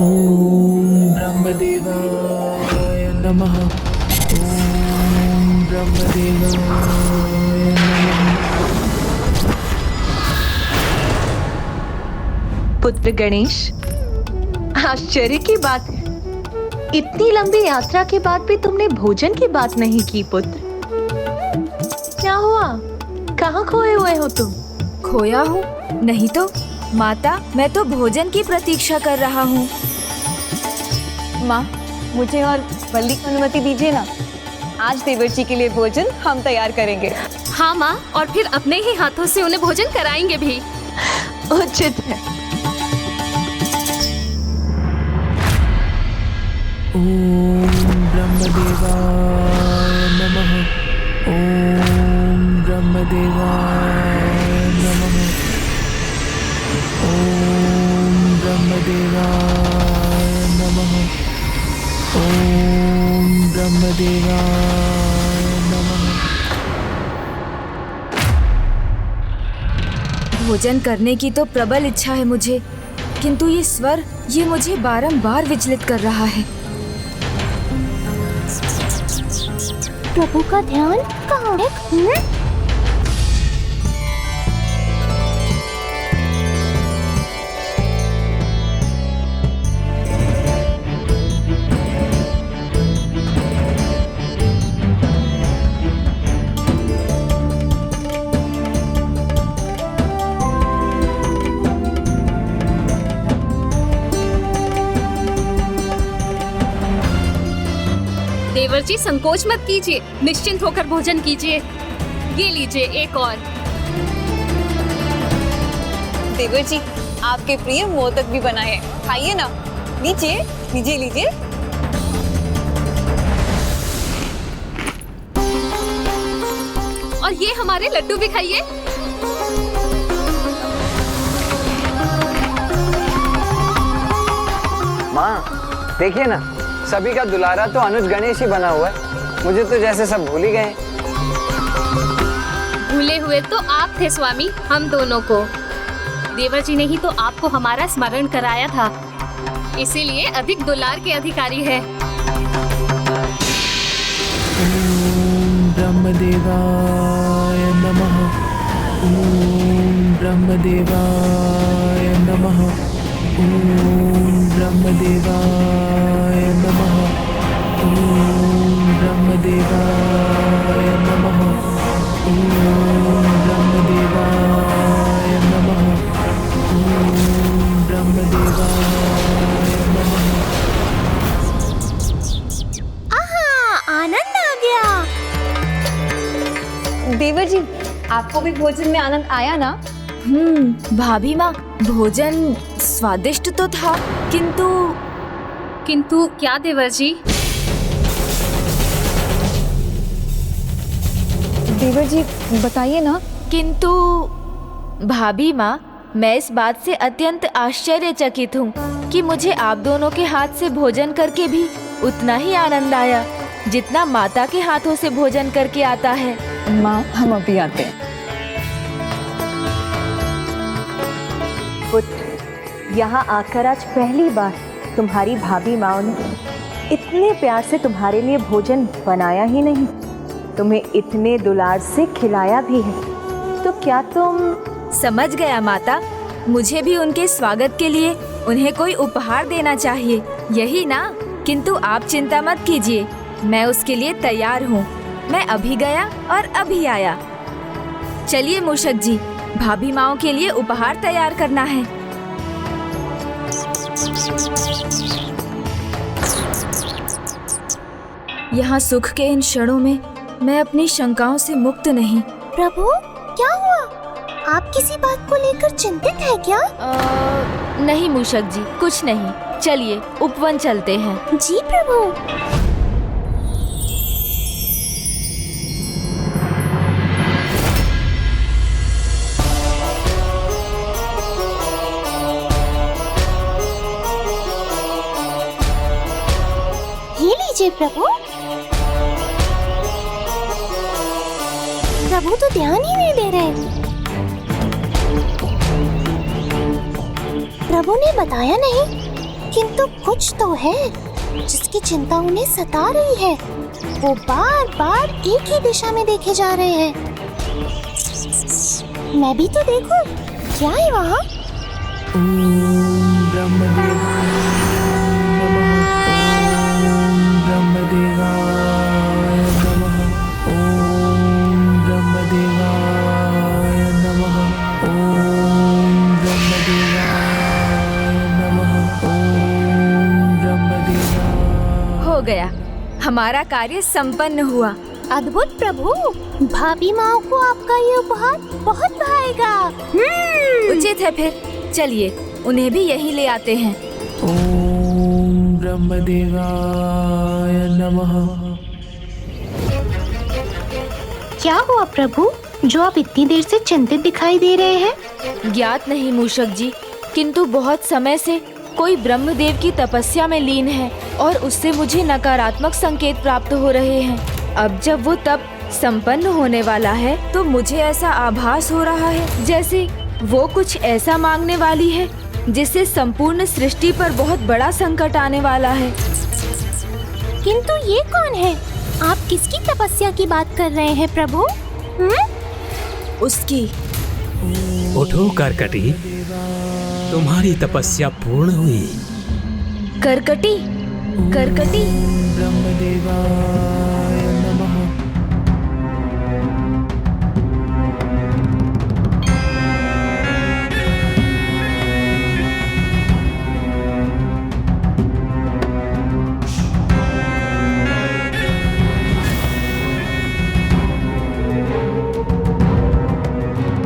ओम ब्रह्मदेवाय नमः। ओम ब्रह्मदेवाय नमः। पुत्र गणेश, आश्चर्य की बात, इतनी लंबी यात्रा के बाद भी तुमने भोजन की बात नहीं की पुत्र। क्या हुआ? कहाँ खोए हुए हो तुम? खोया हूँ? नहीं तो माता, मैं तो भोजन की प्रतीक्षा कर रहा हूँ। माँ, मुझे और वल्ली को अनुमति दीजिए ना। आज देवर जी के लिए भोजन हम तैयार करेंगे। हाँ माँ, और फिर अपने ही हाथों से उन्हें भोजन कराएंगे भी। उचित है। ओम ब्रह्मदेवाय नमः। ओम ब्रह्मदेवाय नमः। ओम ब्रह्मदेवाय नमः। ओम ब्रह्मदेवाय नमः। भोजन करने की तो प्रबल इच्छा है मुझे, किंतु ये स्वर ये मुझे बारंबार विचलित कर रहा है। प्रभु का ध्यान कहाँ है? देवर जी संकोच मत कीजिए, निश्चिंत होकर भोजन कीजिए। ये लीजिए एक और। देवर जी, आपके प्रिय मोदक भी बनाए हैं, खाइए ना। लीजिए लीजिए लीजिए। और ये हमारे लड्डू भी खाइए। माँ देखिए ना, सभी का दुलारा तो अनुज गणेश ही बना हुआ है। मुझे तो जैसे सब भूल ही गए। भूले हुए तो आप थे स्वामी, हम दोनों को। देवर जी ने ही तो आपको हमारा स्मरण कराया था, इसीलिए अधिक दुलार के अधिकारी है। ओम ब्रह्मदेवाय नमः। ओम ब्रह्मदेवाय नमः। ओम ब्रह्मदेवाय नमः। ओम ब्रह्मदेवाय नमः। ओम ब्रह्मदेवाय नमः। ओम ब्रह्मदेवाय नमः। आहा, आनंद आ गया। देवर जी, आपको भी भोजन में आनंद आया ना? भाभी माँ, भोजन स्वादिष्ट तो था, किंतु क्या देवर जी? देवर जी बताइए ना। किंतु भाभी माँ, मैं इस बात से अत्यंत आश्चर्यचकित हूँ कि मुझे आप दोनों के हाथ से भोजन करके भी उतना ही आनंद आया जितना माता के हाथों से भोजन करके आता है। माँ, हम अभी आते हैं। पुत्र, यहाँ आकर आज पहली बार तुम्हारी भाभी माँ ने इतने प्यार से तुम्हारे लिए भोजन बनाया ही नहीं, तुम्हें इतने दुलार से खिलाया भी है। तो क्या तुम? समझ गया माता, मुझे भी उनके स्वागत के लिए उन्हें कोई उपहार देना चाहिए, यही ना? किंतु आप चिंता मत कीजिए, मैं उसके लिए तैयार हूँ। मैं अभी गया और अभी आया। चलिए मूषक जी, भाभी माओ के लिए उपहार तैयार करना है। यहाँ सुख के इन क्षणों में मैं अपनी शंकाओं से मुक्त नहीं। प्रभु, क्या हुआ? आप किसी बात को लेकर चिंतित है क्या? नहीं मूषक जी, कुछ नहीं। चलिए उपवन चलते हैं। जी प्रभु। ये लीजिए प्रभु। प्रभु तो ध्यान ही नहीं दे रहे। प्रभु ने बताया नहीं किंतु कुछ तो है जिसकी चिंता उन्हें सता रही है। वो बार बार एक ही दिशा में देखे जा रहे हैं। मैं भी तो देखूं, क्या है वहाँ? ओम ब्रह्मदेवाय नमः। ओम ब्रह्मदेवाय नमः। ओम ब्रह्मदेवाय नमः। ओम ब्रह्मदेवाय नमः। ओम ब्रह्मदेवाय। हो गया, हमारा कार्य संपन्न हुआ। अद्भुत प्रभु, भाभी माँ को आपका ये उपहार बहुत भाएगा। उचित है, फिर चलिए उन्हें भी यहीं ले आते हैं। ओम ब्रह्मदेवाय नमः। क्या हुआ प्रभु, जो आप इतनी देर से चिंतित दिखाई दे रहे हैं? ज्ञात नहीं मूषक जी, किंतु बहुत समय से कोई ब्रह्मदेव की तपस्या में लीन है और उससे मुझे नकारात्मक संकेत प्राप्त हो रहे हैं। अब जब वो तप संपन्न होने वाला है तो मुझे ऐसा आभास हो रहा है जैसे वो कुछ ऐसा मांगने वाली है जिससे संपूर्ण सृष्टि पर बहुत बड़ा संकट आने वाला है। किंतु ये कौन है? आप किसकी तपस्या की बात कर रहे हैं प्रभु? उसकी। उठो करकटी, तुम्हारी तपस्या पूर्ण हुई। करकटी, करकटी। ब्रह्मदेवाय नमः।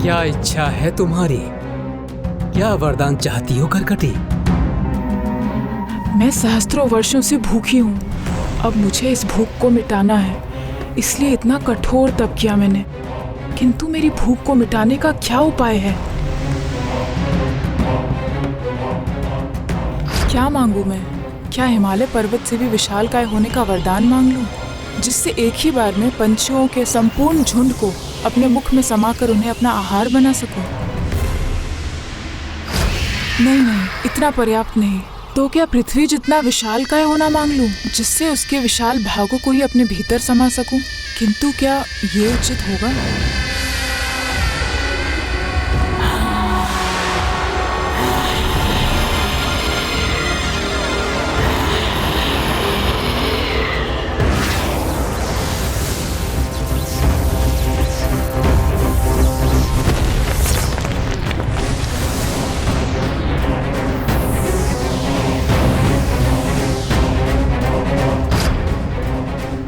क्या इच्छा है तुम्हारी? क्या वरदान चाहती हो करकटी? मैं सहस्त्रों वर्षों से भूखी हूँ। अब मुझे इस भूख को मिटाना है, इसलिए इतना कठोर तप किया मैंने। किंतु मेरी भूख को मिटाने का क्या उपाय है? क्या मांगू मैं? क्या हिमालय पर्वत से भी विशालकाय होने का वरदान मांग लूं, जिससे एक ही बार में पंछियों के संपूर्ण झुंड को अपने मुख में समाकर उन्हें अपना आहार बना सकूं? नहीं, इतना पर्याप्त नहीं। तो क्या पृथ्वी जितना विशालकाय होना मांग लूं, जिससे उसके विशाल भागों को ही अपने भीतर समा सकूं? किंतु क्या ये उचित होगा?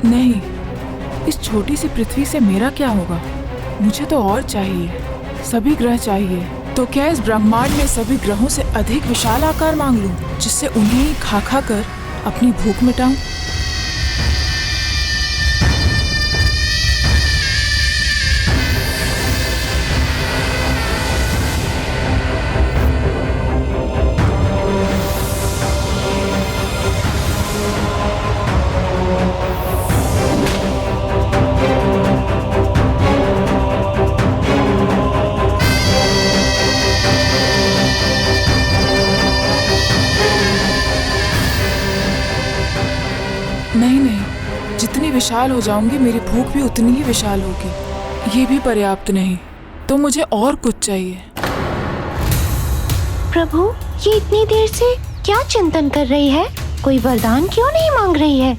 नहीं, इस छोटी सी पृथ्वी से मेरा क्या होगा? मुझे तो और चाहिए, सभी ग्रह चाहिए। तो क्या इस ब्रह्मांड में सभी ग्रहों से अधिक विशाल आकार मांग लूं, जिससे उन्हें ही खा खा कर अपनी भूख मिटाऊं? नहीं, जितनी विशाल हो जाऊंगी मेरी भूख भी उतनी ही विशाल होगी। ये भी पर्याप्त नहीं, तो मुझे और कुछ चाहिए। प्रभु, ये इतनी देर से क्या चिंतन कर रही है? कोई वरदान क्यों नहीं मांग रही है?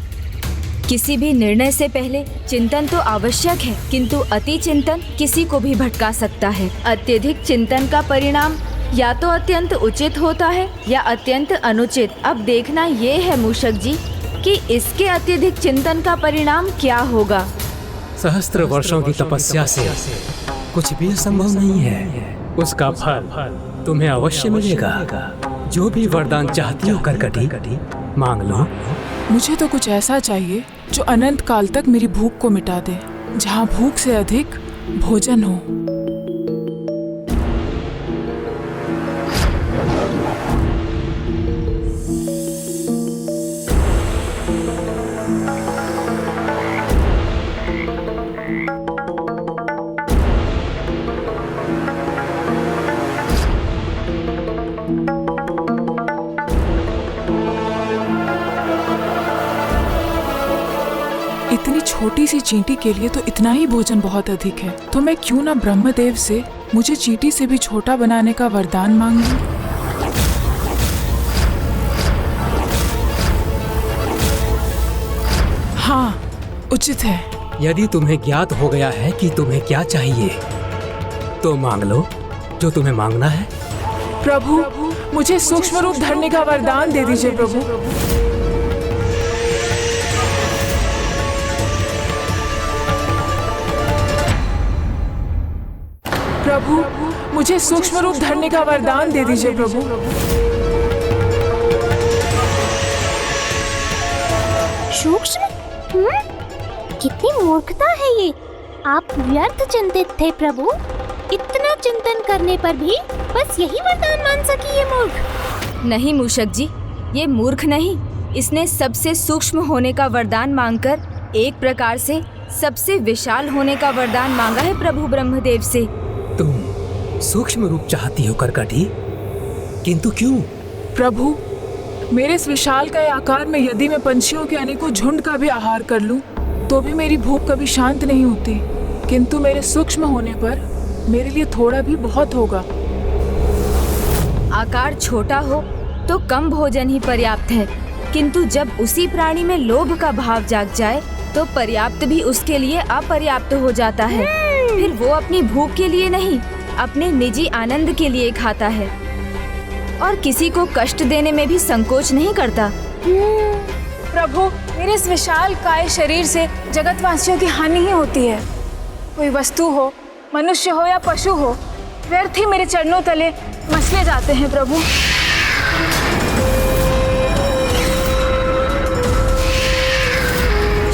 किसी भी निर्णय से पहले चिंतन तो आवश्यक है, किंतु अति चिंतन किसी को भी भटका सकता है। अत्यधिक चिंतन का परिणाम या तो अत्यंत उचित होता है या अत्यंत अनुचित। अब देखना ये है मूषक जी कि इसके अत्यधिक चिंतन का परिणाम क्या होगा। सहस्त्र वर्षों की तपस्या से कुछ भी संभव नहीं है। उसका फल तुम्हें अवश्य मिलेगा। जो भी वरदान चाहती हो करकटी, मांग लो। मुझे तो कुछ ऐसा चाहिए जो अनंत काल तक मेरी भूख को मिटा दे, जहाँ भूख से अधिक भोजन हो। छोटी सी चींटी के लिए तो इतना ही भोजन बहुत अधिक है, तो मैं क्यों ना ब्रह्मदेव से मुझे चींटी से भी छोटा बनाने का वरदान मांग लूं। हाँ, उचित है। यदि तुम्हें ज्ञात हो गया है कि तुम्हें क्या चाहिए, तो मांग लो जो तुम्हें मांगना है। प्रभु, मुझे सूक्ष्म रूप धरने का वरदान दे दीजिए प्रभु। प्रभु, मुझे सूक्ष्म रूप धरने का वरदान दे दीजिए प्रभु। सूक्ष्म? कितनी मूर्खता है ये। आप व्यर्थ चिंतित थे प्रभु। इतना चिंतन करने पर भी बस यही वरदान मान सकी ये मूर्ख। नहीं मूषक जी, ये मूर्ख नहीं, इसने सबसे सूक्ष्म होने का वरदान मांगकर एक प्रकार से सबसे विशाल होने का वरदान मांगा है प्रभु ब्रह्मदेव से। तुम सूक्ष्म रूप चाहती हो कर्कटी, किंतु क्यों? प्रभु, मेरे इस विशाल का आकार में यदि मैं पंछियों के अनेकों झुंड का भी आहार कर लूं, तो भी मेरी भूख कभी शांत नहीं होती। किंतु मेरे सूक्ष्म होने पर मेरे लिए थोड़ा भी बहुत होगा। आकार छोटा हो तो कम भोजन ही पर्याप्त है, किंतु जब उसी प्राणी में लोभ का भाव जाग जाए तो पर्याप्त भी उसके लिए अपर्याप्त हो जाता है। फिर वो अपनी भूख के लिए नहीं, अपने निजी आनंद के लिए खाता है और किसी को कष्ट देने में भी संकोच नहीं करता। प्रभु, मेरे इस विशाल काय शरीर से जगतवासियों की हानि ही होती है। कोई वस्तु हो, मनुष्य हो या पशु हो, व्यर्थ ही मेरे चरणों तले मसले जाते हैं प्रभु।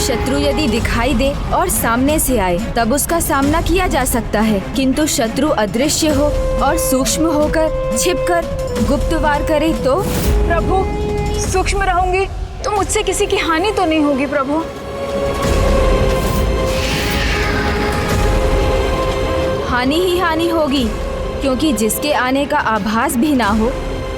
शत्रु यदि दिखाई दे और सामने से आए तब उसका सामना किया जा सकता है, किंतु शत्रु अदृश्य हो और सूक्ष्म होकर छिपकर गुप्त वार करे तो? प्रभु, सूक्ष्म रहूंगी तो मुझसे किसी की हानि तो नहीं होगी प्रभु। हानि ही हानि होगी, क्योंकि जिसके आने का आभास भी ना हो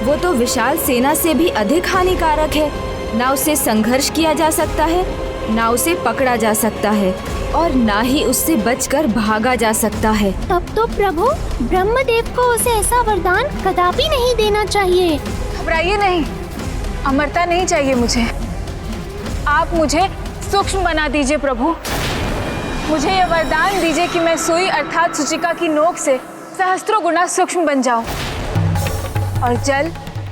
वो तो विशाल सेना से भी अधिक हानिकारक है। ना उससे संघर्ष किया जा सकता है, ना उसे पकड़ा जा सकता है और ना ही उससे बचकर भागा जा सकता है। तब तो प्रभु ब्रह्मदेव को उसे ऐसा वरदान कदापि नहीं देना चाहिए। घबराइए नहीं, अमरता नहीं चाहिए मुझे। आप मुझे सूक्ष्म बना दीजिए प्रभु। मुझे यह वरदान दीजिए कि मैं सुई अर्थात सूचिका की नोक से सहस्त्रों गुना सूक्ष्म बन जाऊं और जल,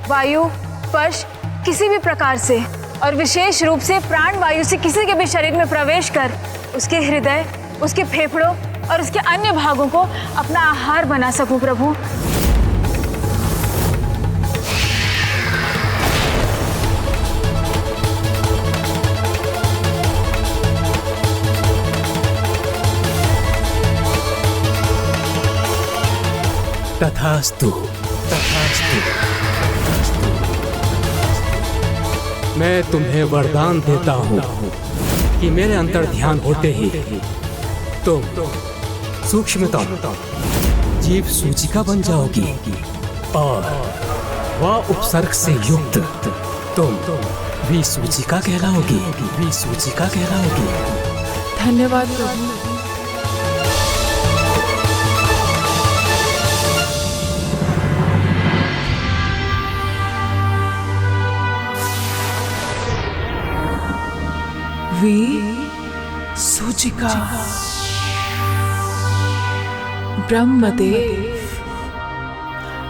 वायु, स्पर्श किसी भी प्रकार से और विशेष रूप से प्राण वायु से किसी के भी शरीर में प्रवेश कर उसके हृदय, उसके फेफड़ों और उसके अन्य भागों को अपना आहार बना सकूं प्रभु। तथास्तु, तथास्तु। मैं तुम्हें वरदान देता हूँ कि मेरे अंतर ध्यान होते ही तुम सूक्ष्मतम जीव सूचिका बन जाओगी और वह उपसर्ग से युक्त तुम भी सूचिका कहलाओगी, भी सूचिका कहलाओगी। धन्यवाद प्रभु। सूचिका। ब्रह्मदेव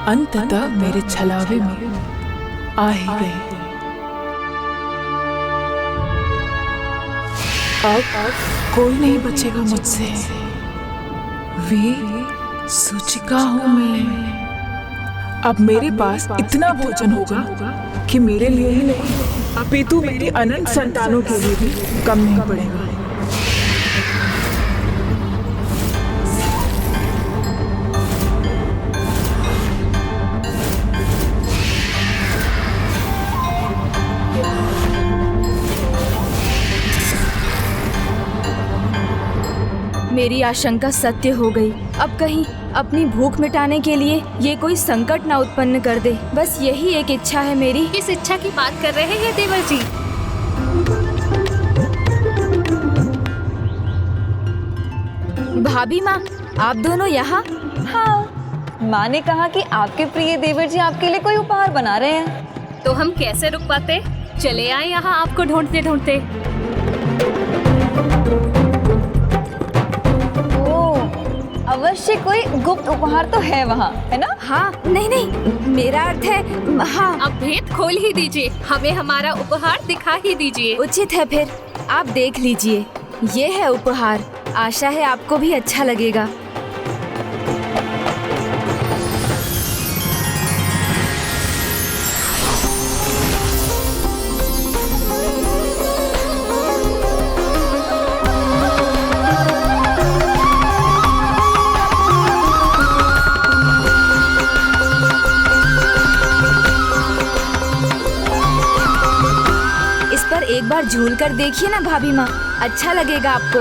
अंततः मेरे छलावे में आ ही गए। अब कोई नहीं बचेगा मुझसे। सूचिका हूँ मैं। अब मेरे पास इतना भोजन होगा कि मेरे लिए ही नहीं अपितु मेरी अनंत संतानों के लिए भी कम नहीं पड़ेगा। मेरी आशंका सत्य हो गई। अब कहीं अपनी भूख मिटाने के लिए ये कोई संकट ना उत्पन्न कर दे। बस यही एक इच्छा है मेरी। किस इच्छा की बात कर रहे हैं देवर जी? भाभी माँ, आप दोनों यहाँ? हाँ, माँ ने कहा कि आपके प्रिय देवर जी आपके लिए कोई उपहार बना रहे हैं। तो हम कैसे रुक पाते? चले आए यहाँ आपको ढूंढते ढूंढते। अवश्य कोई गुप्त उपहार तो है वहाँ, है ना? हाँ, नहीं नहीं, मेरा अर्थ है हाँ। अब भेद खोल ही दीजिए, हमें हमारा उपहार दिखा ही दीजिए। उचित है, फिर आप देख लीजिए। ये है उपहार, आशा है आपको भी अच्छा लगेगा। एक बार झूल कर देखिए ना भाभी माँ, अच्छा लगेगा आपको।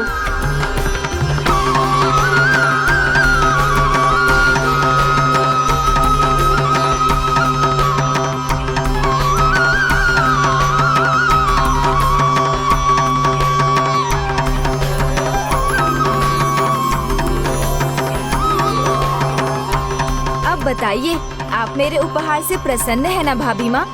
अब बताइए, आप मेरे उपहार से प्रसन्न है ना भाभी माँ?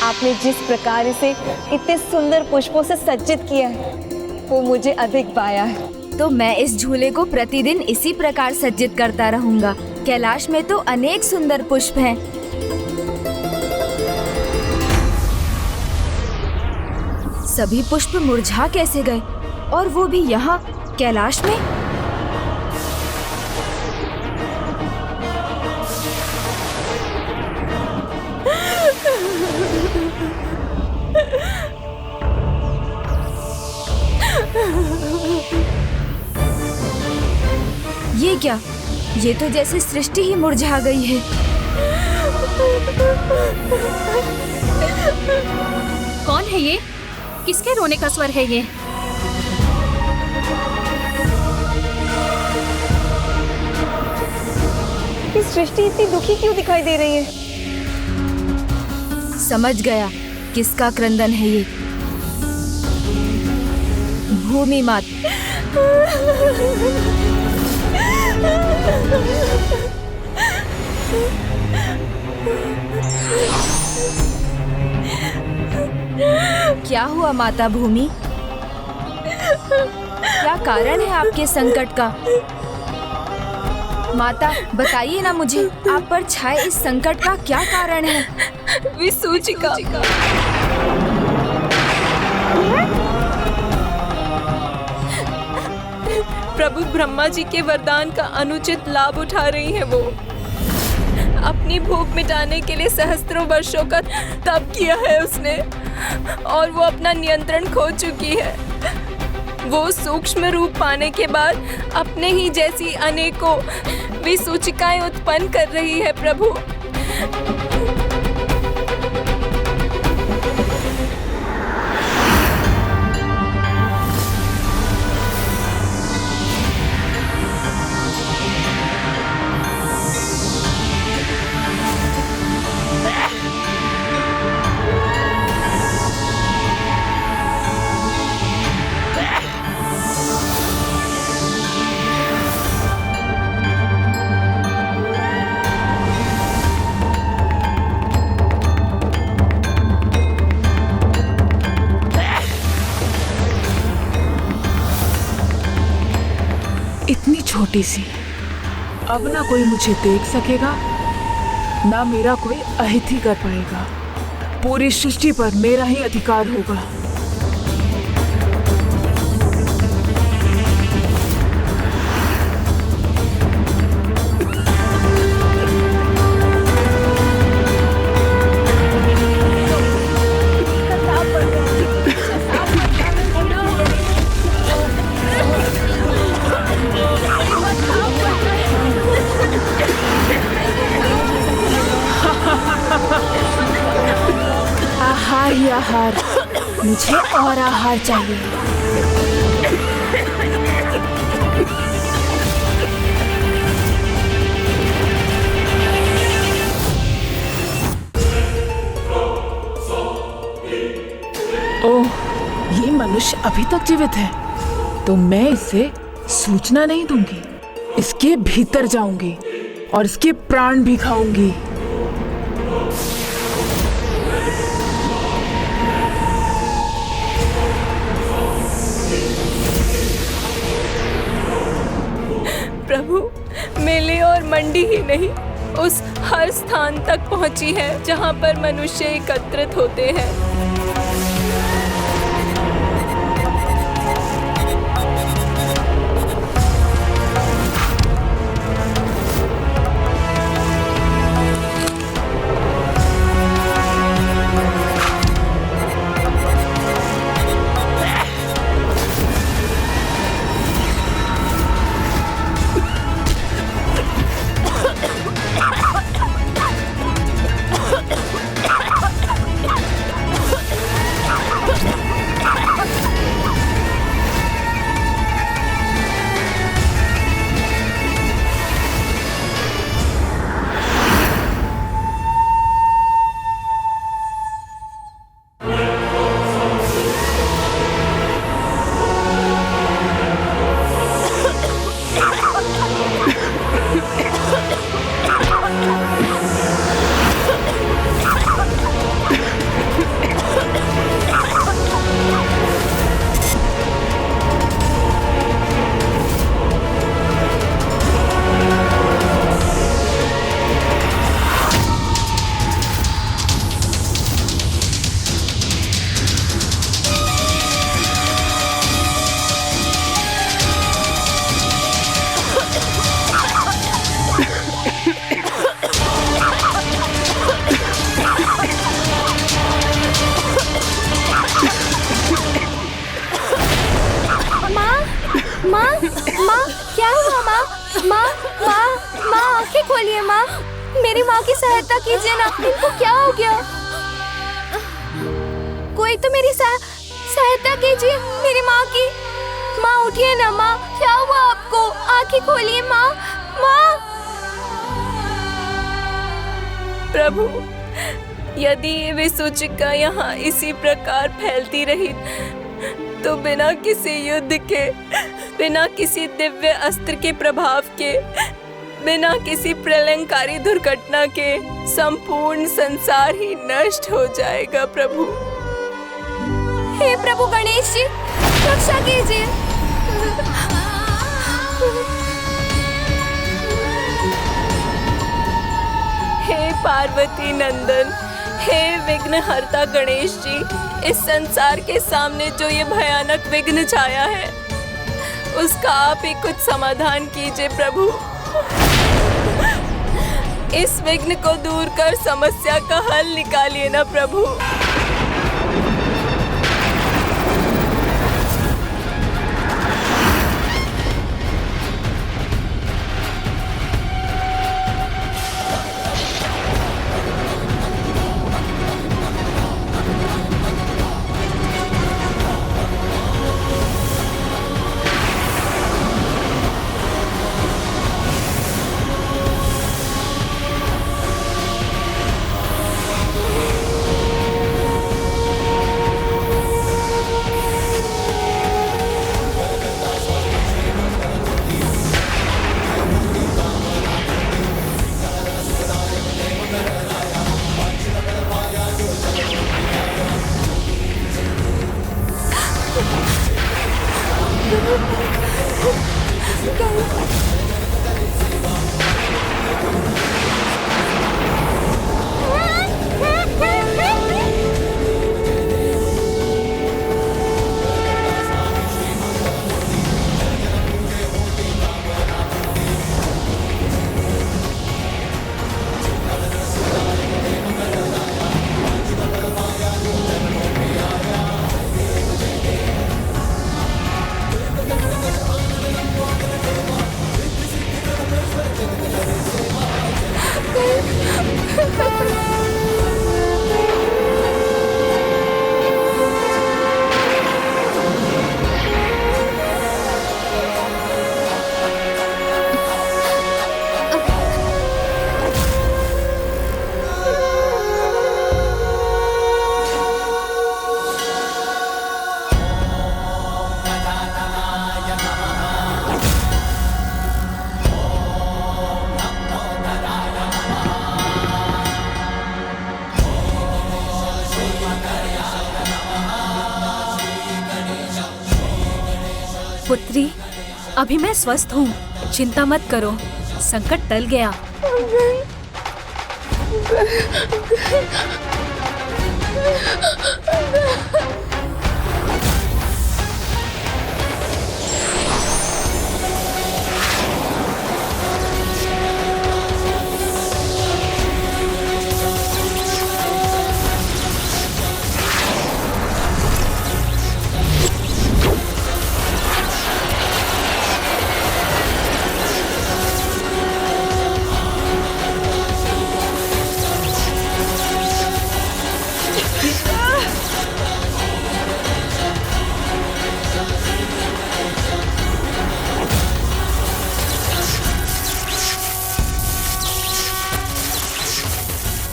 आपने जिस प्रकार इसे इतने सुंदर पुष्पों से सज्जित किया है, वो मुझे अधिक भाया है। तो मैं इस झूले को प्रतिदिन इसी प्रकार सज्जित करता रहूंगा। कैलाश में तो अनेक सुंदर पुष्प हैं। सभी पुष्प मुरझा कैसे गए, और वो भी यहाँ कैलाश में? ये क्या? ये तो जैसे सृष्टि ही मुरझा गई है। कौन है ये? किसके रोने का स्वर है ये? ये सृष्टि इतनी दुखी क्यों दिखाई दे रही है? समझ गया किसका क्रंदन है ये। भूमि माता। क्या हुआ माता भूमि? क्या कारण है आपके संकट का? माता बताइए ना मुझे, आप पर छाए इस संकट का क्या कारण है? विसूचिका। प्रभु ब्रह्मा जी के वरदान का अनुचित लाभ उठा रही है वो। अपनी भूख मिटाने के लिए सहस्त्रों वर्षों का तप किया है उसने, और वो अपना नियंत्रण खो चुकी है। वो सूक्ष्म रूप पाने के बाद अपने ही जैसी अनेकों विसूचिकाएं उत्पन्न कर रही है प्रभु। इतनी छोटी सी, अब ना कोई मुझे देख सकेगा, ना मेरा कोई अहित ही कर पाएगा। पूरी सृष्टि पर मेरा ही अधिकार होगा। आहार ही आहार, मुझे और आहार चाहिए। ओह, ये मनुष्य मनुष्य अभी तक जीवित है तो मैं इसे सूचना नहीं दूंगी। इसके भीतर जाऊंगी और इसके प्राण भी खाऊंगी। प्रभु, मेले और मंडी ही नहीं, उस हर स्थान तक पहुंची है जहां पर मनुष्य एकत्रित होते हैं। माँ, क्या हुआ माँ? माँ, माँ, माँ, आंखें खोलिए माँ। मेरी माँ की सहायता कीजिए ना, इनको क्या हो गया? कोई तो मेरी सहायता कीजिए, मेरी माँ की। माँ उठिए ना माँ, क्या हुआ आपको? आंखें खोलिए माँ। माँ, प्रभु, यदि ये विसूचिका यहाँ इसी प्रकार फैलती रही तो बिना किसी युद्ध के, बिना किसी दिव्य अस्त्र के प्रभाव के, बिना किसी प्रलयंकारी दुर्घटना के संपूर्ण संसार ही नष्ट हो जाएगा। प्रभु, हे प्रभु गणेश जी, रक्षा कीजिए। हे पार्वती नंदन, हे विघ्नहर्ता गणेश जी, इस संसार के सामने जो ये भयानक विघ्न छाया है उसका आप ही कुछ समाधान कीजिए प्रभु। इस विघ्न को दूर कर समस्या का हल निकालिए ना प्रभु। पुत्री, अभी मैं स्वस्थ हूँ, चिंता मत करो, संकट टल गया।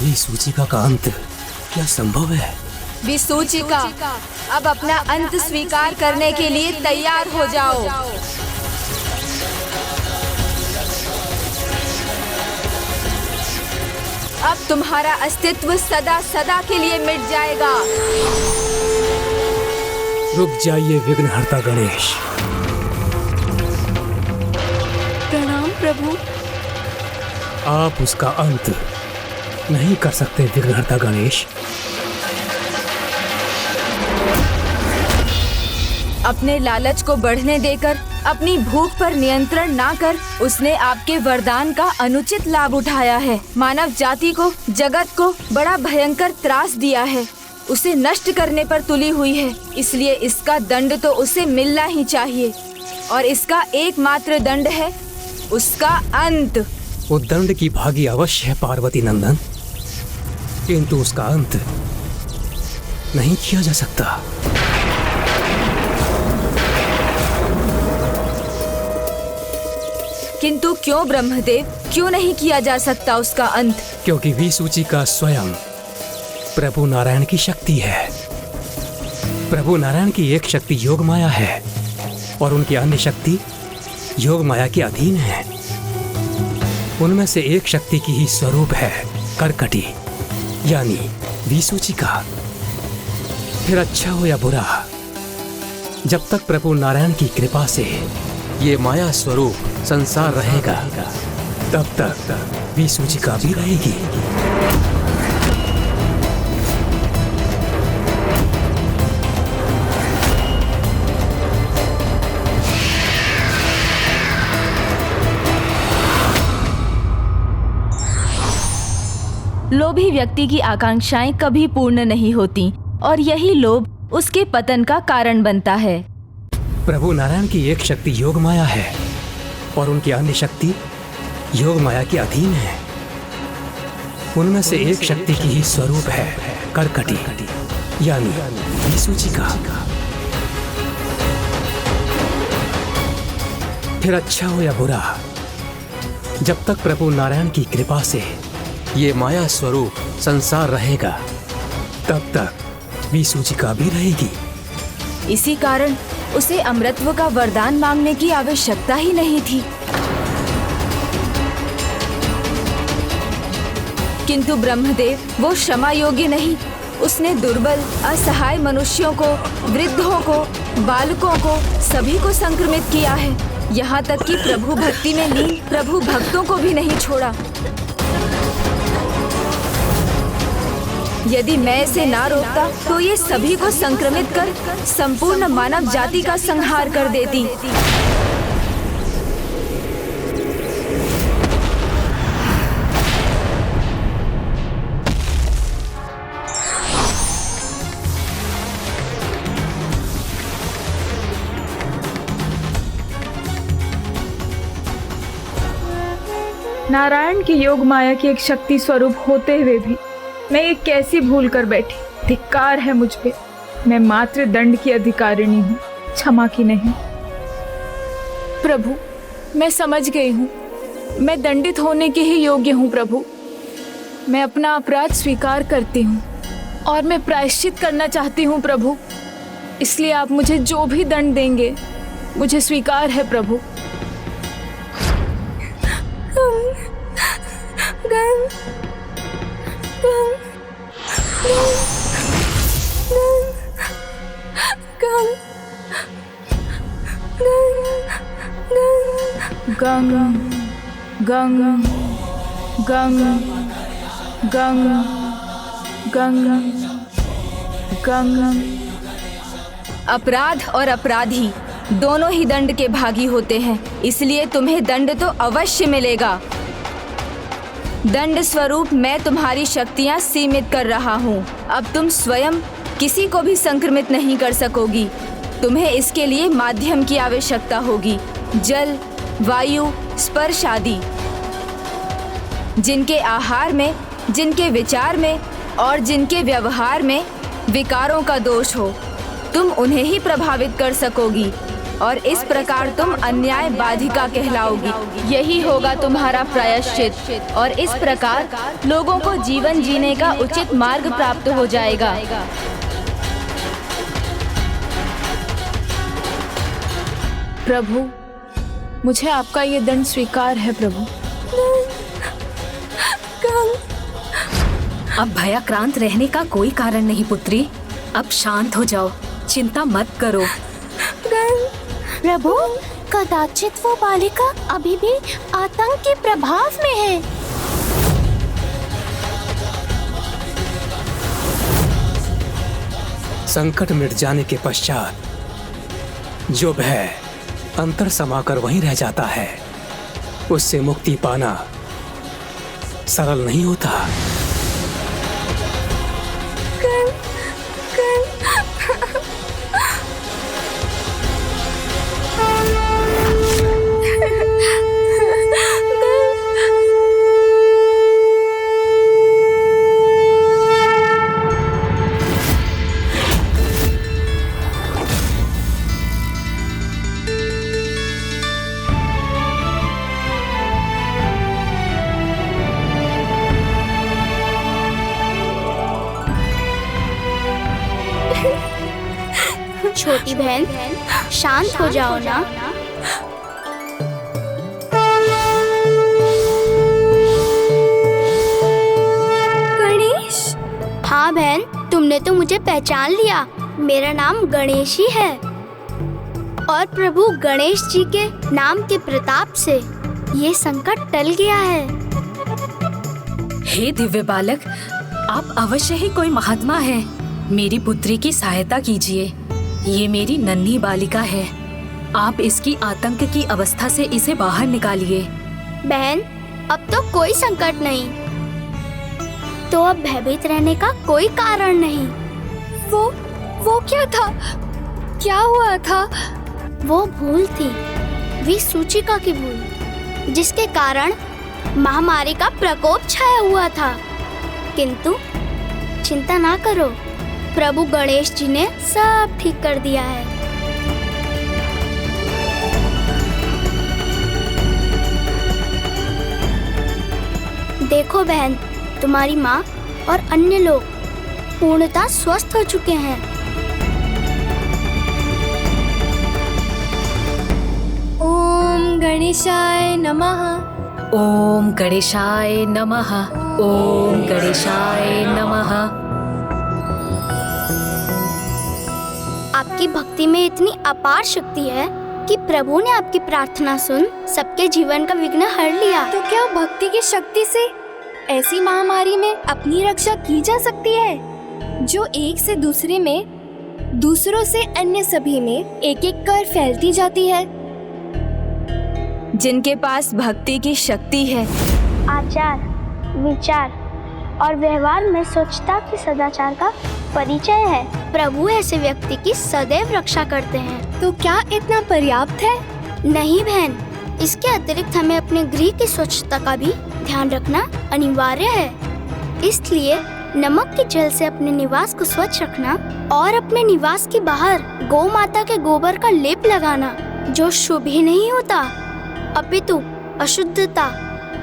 विसूचिका का अंत क्या संभव है? विसूचिका, अब अपना अंत स्वीकार करने के लिए तैयार हो जाओ। अब तुम्हारा अस्तित्व सदा सदा के लिए मिट जाएगा। रुक जाइए विघ्नहर्ता गणेश। प्रणाम प्रभु। आप उसका अंत नहीं कर सकते विघ्नहर्ता गणेश। अपने लालच को बढ़ने देकर अपनी भूख पर नियंत्रण ना कर उसने आपके वरदान का अनुचित लाभ उठाया है। मानव जाति को, जगत को बड़ा भयंकर त्रास दिया है, उसे नष्ट करने पर तुली हुई है। इसलिए इसका दंड तो उसे मिलना ही चाहिए और इसका एकमात्र दंड है उसका अंत। वो दंड की भागी अवश्य है पार्वती नंदन, किंतु उसका अंत नहीं किया जा सकता। किंतु क्यों ब्रह्मदेव, क्यों नहीं किया जा सकता उसका अंत? क्योंकि विसूचिका स्वयं प्रभु नारायण की शक्ति है। प्रभु नारायण की एक शक्ति योग माया है और उनकी अन्य शक्ति योग माया के अधीन है। उनमें से एक शक्ति की ही स्वरूप है करकटी यानी विसूचिका। फिर अच्छा हो या बुरा, जब तक प्रभु नारायण की कृपा से ये माया स्वरूप संसार रहेगा, तब तक विसूचिका भी रहेगी। लोभी व्यक्ति की आकांक्षाएं कभी पूर्ण नहीं होती और यही लोभ उसके पतन का कारण बनता है। प्रभु नारायण की एक शक्ति योग माया है और उनकी अन्य शक्ति योग माया के अधीन है। उनमें से एक शक्ति की ही स्वरूप है करकटी यानी विसूचिका। फिर अच्छा हो या बुरा, जब तक प्रभु नारायण की कृपा से ये माया स्वरूप संसार रहेगा, तब तक विसूचिका भी रहेगी। इसी कारण उसे अमृतत्व का वरदान मांगने की आवश्यकता ही नहीं थी। किंतु ब्रह्मदेव वो क्षमा योग्य नहीं। उसने दुर्बल, असहाय मनुष्यों को, वृद्धों को, बालकों को सभी को संक्रमित किया है। यहाँ तक कि प्रभु भक्ति में लीन प्रभु भक्तों को भी नहीं छोड़ा। यदि मैं इसे ना रोकता तो ये सभी को संक्रमित कर संपूर्ण मानव जाति का संहार कर देती। नारायण की योग माया की एक शक्ति स्वरूप होते हुए भी मैं ये कैसी भूल कर बैठी। धिक्कार है मुझ पे। मैं मात्र दंड की अधिकारिणी हूँ, क्षमा की नहीं। प्रभु, मैं समझ गई हूँ, मैं दंडित होने के ही योग्य हूँ। प्रभु, मैं अपना अपराध स्वीकार करती हूँ और मैं प्रायश्चित करना चाहती हूँ। प्रभु, इसलिए आप मुझे जो भी दंड देंगे मुझे स्वीकार है। प्रभु, गंग गंग गंग गंग गंग गंग गंग। अपराध और अपराधी दोनों ही दंड के भागी होते हैं, इसलिए तुम्हें दंड तो अवश्य मिलेगा। दंड स्वरूप मैं तुम्हारी शक्तियां सीमित कर रहा हूँ। अब तुम स्वयं किसी को भी संक्रमित नहीं कर सकोगी। तुम्हें इसके लिए माध्यम की आवश्यकता होगी, जल, वायु, स्पर्श आदि। जिनके आहार में, जिनके विचार में और जिनके व्यवहार में विकारों का दोष हो, तुम उन्हें ही प्रभावित कर सकोगी और इस प्रकार तुम अन्याय बाधिका कहलाओगी। यही होगा तुम्हारा प्रायश्चित और इस प्रकार लोगों को जीवन जीने का उचित मार्ग प्राप्त हो जाएगा। प्रभु, मुझे आपका ये दंड स्वीकार है प्रभु। अब भयाक्रांत रहने का कोई कारण नहीं पुत्री। अब शांत हो जाओ, चिंता मत करो। प्रभु, कदाचित वो बालिका अभी भी आतंक के प्रभाव में है। संकट मिट जाने के पश्चात जो भय अंतर समाकर वहीं रह जाता है, उससे मुक्ति पाना सरल नहीं होता। छोटी बहन, शांत हो जाओ ना। गणेश। हाँ बहन, तुमने तो मुझे पहचान लिया। मेरा नाम गणेश ही है और प्रभु गणेश जी के नाम के प्रताप से ये संकट टल गया है। हे दिव्य बालक, आप अवश्य ही कोई महात्मा है। मेरी पुत्री की सहायता कीजिए। ये मेरी नन्ही बालिका है। आप इसकी आतंक की अवस्था से इसे बाहर निकालिए। बहन, अब तो कोई संकट नहीं, तो अब भयभीत रहने का कोई कारण नहीं। वो क्या था? क्या हुआ था? वो भूल थी, विसूचिका की भूल, जिसके कारण महामारी का प्रकोप छाया हुआ था। किंतु चिंता ना करो, प्रभु गणेश जी ने सब ठीक कर दिया है। देखो बहन, तुम्हारी माँ और अन्य लोग पूर्णतः स्वस्थ हो चुके हैं। ओम गणेशाय नमः। ओम गणेशाय नमः। ओम गणेशाय नमः। आपकी भक्ति में इतनी अपार शक्ति है कि प्रभु ने आपकी प्रार्थना सुन सबके जीवन का विघ्न हर लिया। तो क्या भक्ति की शक्ति से ऐसी महामारी में अपनी रक्षा की जा सकती है, जो एक से दूसरे में, दूसरों से अन्य सभी में एक एक कर फैलती जाती है? जिनके पास भक्ति की शक्ति है, आचार, विचार और व्यवहार में स्वच्छता की सदाचार का परिचय है। प्रभु ऐसे व्यक्ति की सदैव रक्षा करते हैं। तो क्या इतना पर्याप्त है? नहीं बहन, इसके अतिरिक्त हमें अपने गृह की स्वच्छता का भी ध्यान रखना अनिवार्य है। इसलिए नमक के जल से अपने निवास को स्वच्छ रखना और अपने निवास के बाहर गौ माता के गोबर का लेप लगाना, जो शुभ ही नहीं होता अपितु अशुद्धता,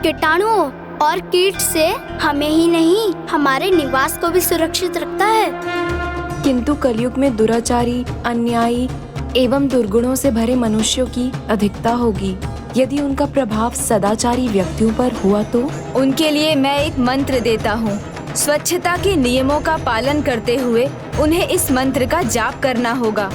कीटाणुओं और कीट से हमें ही नहीं, हमारे निवास को भी सुरक्षित रखता है। किंतु कलयुग में दुराचारी, अन्यायी एवं दुर्गुणों से भरे मनुष्यों की अधिकता होगी। यदि उनका प्रभाव सदाचारी व्यक्तियों पर हुआ तो उनके लिए मैं एक मंत्र देता हूँ। स्वच्छता के नियमों का पालन करते हुए उन्हें इस मंत्र का जाप करना होगा।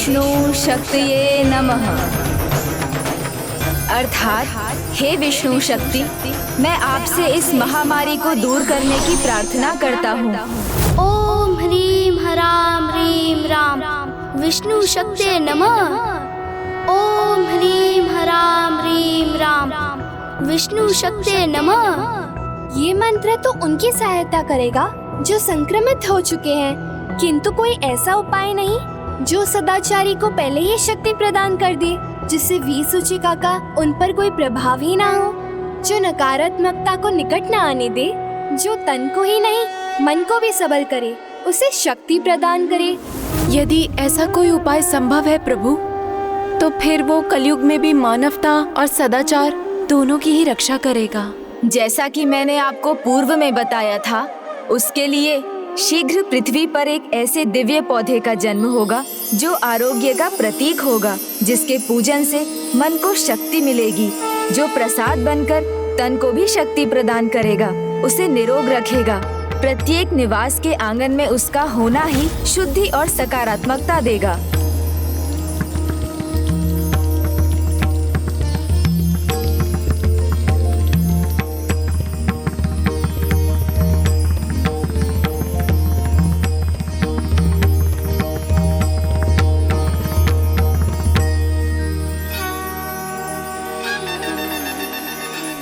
विष्णु शक्तिये नमः। अर्थात हे विष्णु शक्ति, मैं आपसे इस महामारी को दूर करने की प्रार्थना करता हूँ। ओम ह्रीम हराम ह्रीम राम विष्णु शक्तिये नमः। ओम ह्रीम हराम ह्रीम राम विष्णु शक्तिये नमः। ये मंत्र तो उनकी सहायता करेगा जो संक्रमित हो चुके हैं, किंतु कोई ऐसा उपाय नहीं जो सदाचारी को पहले ही शक्ति प्रदान कर दे, जिससे विसूचिका का उन पर कोई प्रभाव ही ना हो, जो नकारात्मकता को निकट न आने दे, जो तन को ही नहीं मन को भी सबल करे, उसे शक्ति प्रदान करे। यदि ऐसा कोई उपाय संभव है प्रभु, तो फिर वो कलयुग में भी मानवता और सदाचार दोनों की ही रक्षा करेगा। जैसा कि मैंने आपको पूर्व में बताया था, उसके लिए शीघ्र पृथ्वी पर एक ऐसे दिव्य पौधे का जन्म होगा जो आरोग्य का प्रतीक होगा, जिसके पूजन से मन को शक्ति मिलेगी, जो प्रसाद बनकर तन को भी शक्ति प्रदान करेगा, उसे निरोग रखेगा। प्रत्येक निवास के आंगन में उसका होना ही शुद्धि और सकारात्मकता देगा।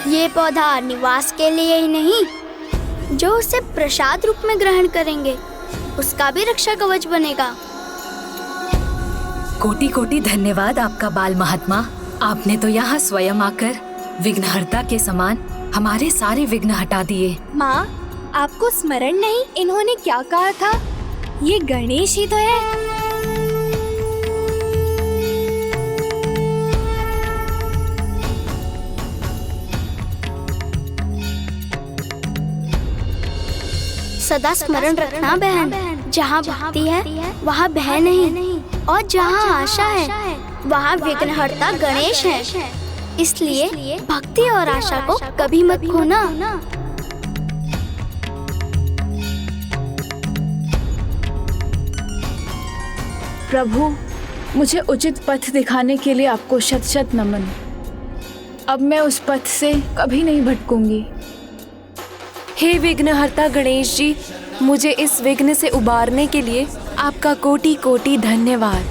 ये पौधा निवास के लिए ही नहीं, जो उसे प्रसाद रूप में ग्रहण करेंगे उसका भी रक्षा कवच बनेगा। कोटि कोटि धन्यवाद आपका बाल महात्मा। आपने तो यहाँ स्वयं आकर विघ्नहर्ता के समान हमारे सारे विघ्न हटा दिए। माँ, आपको स्मरण नहीं इन्होंने क्या कहा था? ये गणेश ही तो है। सदा स्मरण रखना बहन, जहाँ भक्ति है वहाँ भय नहीं, और जहाँ आशा है वहाँ विघ्नहर्ता गणेश है। इसलिए भक्ति और आशा को कभी मत खोना। प्रभु, मुझे उचित पथ दिखाने के लिए आपको शत शत नमन। अब मैं उस पथ से कभी नहीं भटकूंगी। हे विघ्नहर्ता गणेश जी, मुझे इस विघ्न से उबारने के लिए आपका कोटि कोटि धन्यवाद।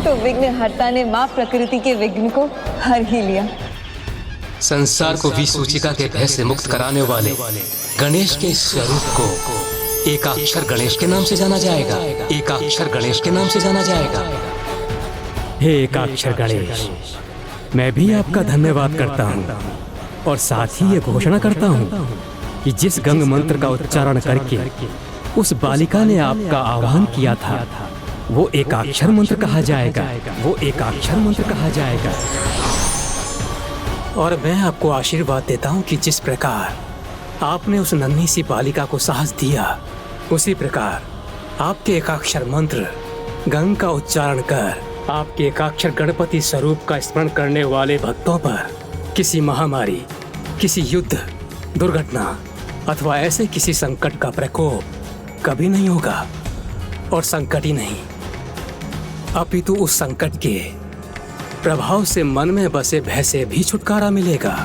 तो विघ्नहर्ता ने माँ प्रकृति के विघ्न को हर ही लिया। संसार को विसूचिका के भय से मुक्त कराने वाले गणेश के स्वरूप को एकाक्षर गणेश के नाम से जाना जाएगा। एकाक्षर गणेश के नाम से जाना जाएगा। हे एकाक्षर गणेश, मैं भी आपका धन्यवाद करता हूँ और साथ ही ये घोषणा करता हूँ कि जिस गंग मंत्र का उच्चारण करके उस बालिका ने आपका आह्वान किया था, वो एकाक्षर मंत्र कहा जाएगा। वो एकाक्षर मंत्र कहा जाएगा। और मैं आपको आशीर्वाद देता हूँ कि जिस प्रकार आपने उस नन्ही सी बालिका को साहस दिया, उसी प्रकार आपके एकाक्षर मंत्र गंग का उच्चारण कर आपके एकाक्षर गणपति स्वरूप का स्मरण करने वाले भक्तों पर किसी महामारी, किसी युद्ध, दुर्घटना अथवा ऐसे किसी संकट का प्रकोप कभी नहीं होगा। और संकट ही नहीं, अपितु उस संकट के प्रभाव से मन में बसे भय से भी छुटकारा मिलेगा।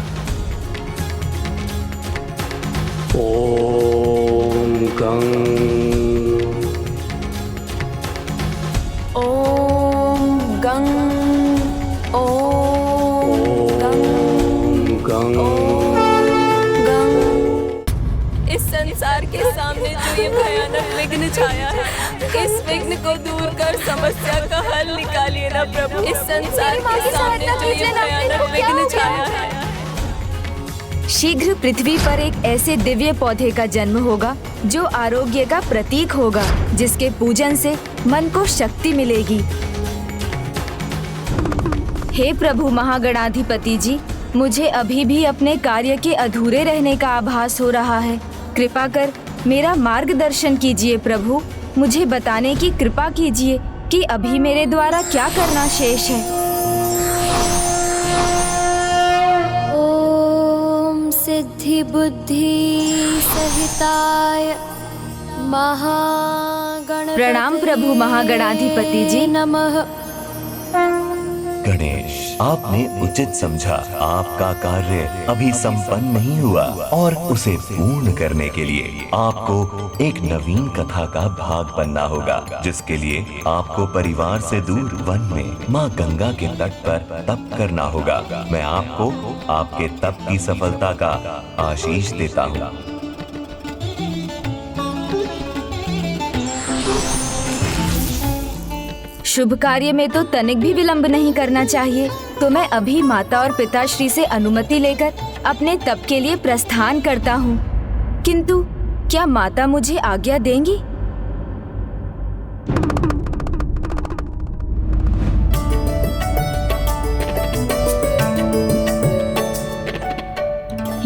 ओम गंग ओम गंग ओम गंग गंग। इस संसार के सामने जो ये भयानक विघ्न छाया है, इस विघ्न को दूर कर समस्या का हल निकालिए ना प्रभु। इस संसार के सामने जो ये भयानक विघ्न छाया है। शीघ्र पृथ्वी पर एक ऐसे दिव्य पौधे का जन्म होगा जो आरोग्य का प्रतीक होगा, जिसके पूजन से मन को शक्ति मिलेगी। हे प्रभु महागणाधिपति जी, मुझे अभी भी अपने कार्य के अधूरे रहने का आभास हो रहा है। कृपा कर मेरा मार्गदर्शन कीजिए प्रभु। मुझे बताने की कृपा कीजिए कि अभी मेरे द्वारा क्या करना शेष है। ओम सिद्धि बुद्धि सहिताय महागणपतये प्रणाम प्रभु महागणाधिपति जी। नमः। गणेश, आपने उचित समझा। आपका कार्य अभी संपन्न नहीं हुआ और उसे पूर्ण करने के लिए आपको एक नवीन कथा का भाग बनना होगा, जिसके लिए आपको परिवार से दूर वन में माँ गंगा के तट पर तप करना होगा। मैं आपको आपके तप की सफलता का आशीष देता हूँ। शुभ कार्य में तो तनिक भी विलंब नहीं करना चाहिए, तो मैं अभी माता और पिताश्री से अनुमति लेकर अपने तप के लिए प्रस्थान करता हूँ। किंतु क्या माता मुझे आज्ञा देंगी?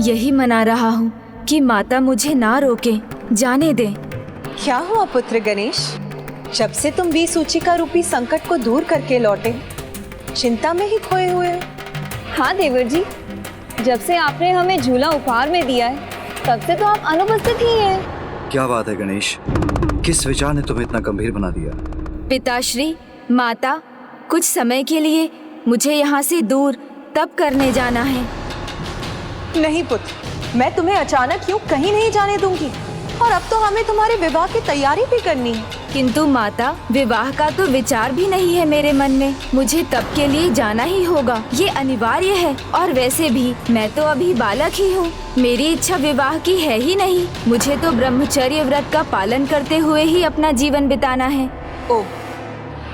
यही मना रहा हूँ कि माता मुझे ना रोके, जाने दे। क्या हुआ पुत्र गणेश? जब से तुम विसूचिका रूपी संकट को दूर करके लौटे, चिंता में ही खोए हुए हो। हाँ देवर जी, जब से आपने हमें झूला उपहार में दिया है, तब से तो आप अनुपस्थित ही हैं। क्या बात है गणेश, किस विचार ने तुम्हें इतना गंभीर बना दिया? पिताश्री, माता, कुछ समय के लिए मुझे यहाँ से दूर तप करने जाना है। नहीं पुत्र, मैं तुम्हें अचानक यूं कहीं नहीं जाने दूंगी, और अब तो हमें तुम्हारे विवाह की तैयारी भी करनी है। किंतु माता, विवाह का तो विचार भी नहीं है मेरे मन में। मुझे तप के लिए जाना ही होगा, ये अनिवार्य है। और वैसे भी मैं तो अभी बालक ही हूँ, मेरी इच्छा विवाह की है ही नहीं। मुझे तो ब्रह्मचर्य व्रत का पालन करते हुए ही अपना जीवन बिताना है। ओह,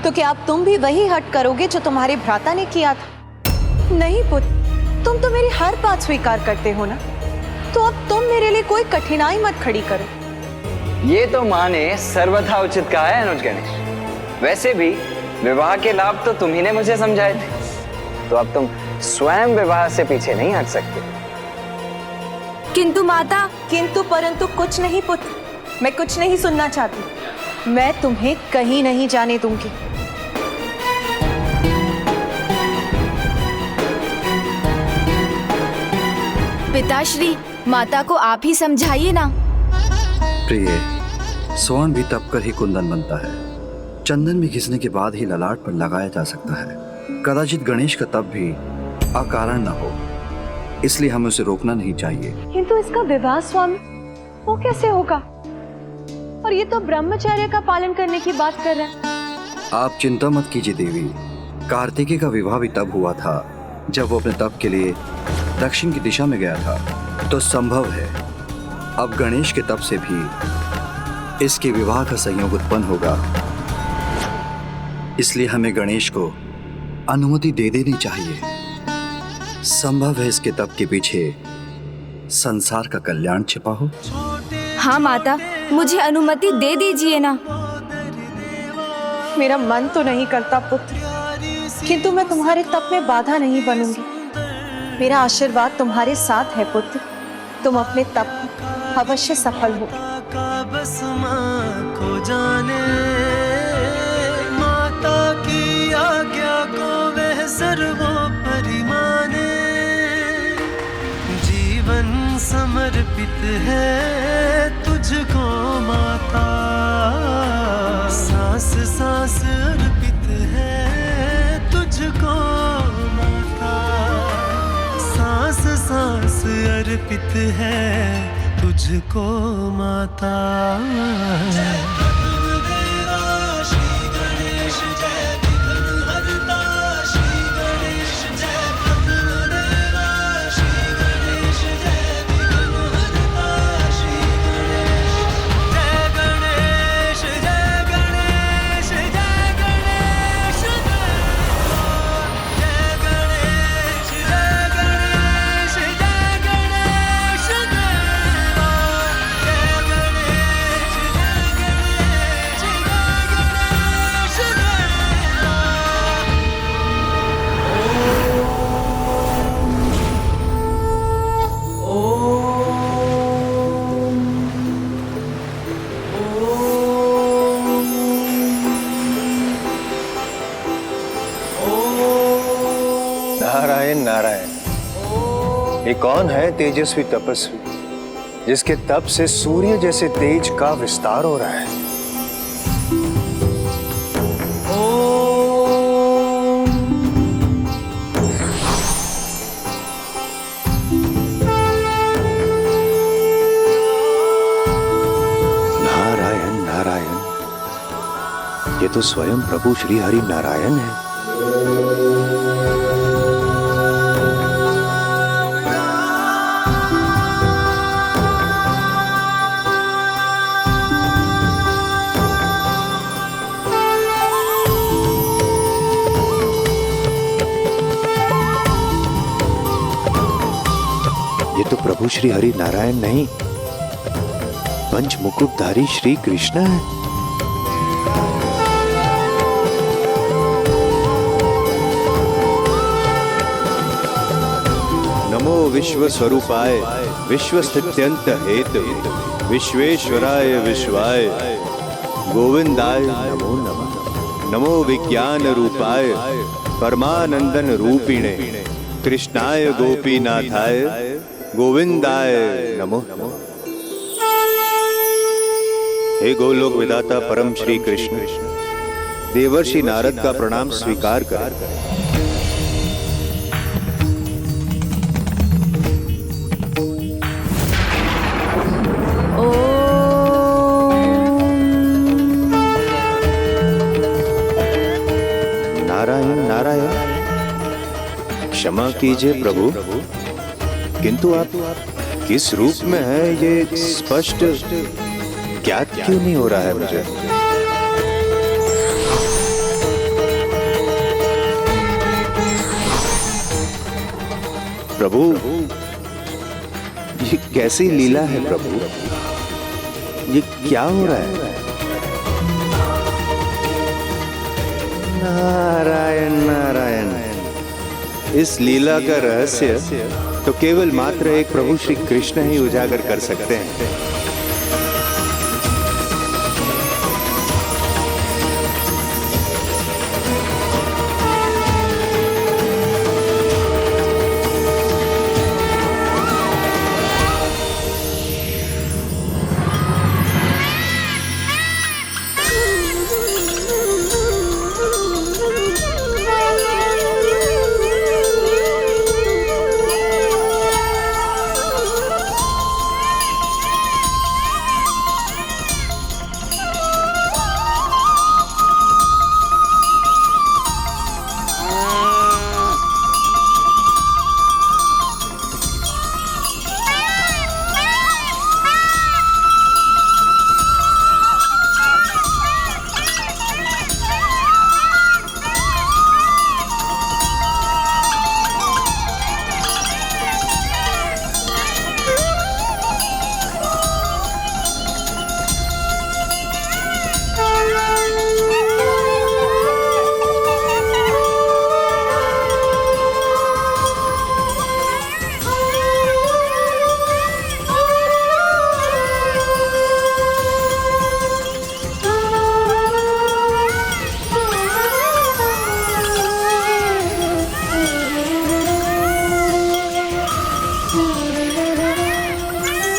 तो क्या अब तुम भी वही हट करोगे जो तुम्हारे भ्राता ने किया था? नहीं पुत्र, तुम तो मेरी हर बात स्वीकार करते हो ना, तो अब तुम मेरे लिए कोई कठिनाई मत खड़ी करो। ये तो माँ ने सर्वथा उचित कहा है अनुज गणेश। वैसे भी विवाह के लाभ तो तुम ही ने मुझे समझाए थे, तो अब तुम स्वयं विवाह से पीछे नहीं हट सकते। किंतु माता। किंतु परंतु कुछ नहीं पुत्र, मैं कुछ नहीं सुनना चाहती। मैं तुम्हें कहीं नहीं जाने दूंगी। पिताश्री, माता को आप ही समझाइए ना। प्रिय, स्वर्ण भी तप कर ही कुंदन बनता है। चंदन भी घिसने के बाद ही ललाट पर लगाया जा सकता है। कदाचित गणेश का तप भी अकारण न हो, इसलिए हमें उसे रोकना नहीं चाहिए। किंतु इसका विवाह स्वामी वो कैसे होगा? और ये तो ब्रह्मचर्य का पालन करने की बात कर रहा है। आप चिंता मत कीजिए देवी। कार्तिकेय का विवाह भी तब हुआ था जब वो अपने तप के लिए दक्षिण की दिशा में गया था, तो संभव है अब गणेश के तप से भी इसके विवाह का संयोग उत्पन्न होगा। इसलिए हमें गणेश को अनुमति दे देनी चाहिए। संभव है इसके तप के पीछे संसार का कल्याण छिपा हो। हाँ माता, मुझे अनुमति दे दीजिए ना। मेरा मन तो नहीं करता पुत्र, किंतु मैं तुम्हारे तप में बाधा नहीं बनूंगी। मेरा आशीर्वाद तुम्हारे साथ है पुत्र, तुम अपने तप में अवश्य सफल हो। बस माँ को जाने, माता की आज्ञा को वह सर्वोपरि माने। जीवन समर्पित है तुझको माता, सांस सांस अर्पित है तुझको माता, सांस सांस अर्पित है तुझको माता। ये कौन है तेजस्वी तपस्वी जिसके तप से सूर्य जैसे तेज का विस्तार हो रहा है? नारायण नारायण, ये तो स्वयं प्रभु श्री हरि नारायण है। ये तो प्रभु श्री हरि नारायण नहीं, पंच मुकुटधारी श्री कृष्ण है। नमो विश्व स्वरूपाय विश्व स्थित्यंत हेतु विश्वेश्वराय विश्वाय गोविंदाय नमो नमः। नमो विज्ञान रूपाय परमानंदन रूपिणे कृष्णाय गोपीनाथाय गोविंदाय नमो नमो। हे गोलोक विधाता परम श्री कृष्ण, देवर्षि नारद का प्रणाम स्वीकार कर। नारायण नारायण, क्षमा कीजिए प्रभु, किंतु आप किस रूप में है ये स्पष्ट ज्ञात क्यों नहीं हो रहा है मुझे? प्रभु, ये कैसी लीला है प्रभु? ये क्या हो रहा है? नारायण नारायण, इस लीला का रहस्य तो केवल मात्र एक प्रभु श्री कृष्ण ही उजागर कर सकते हैं।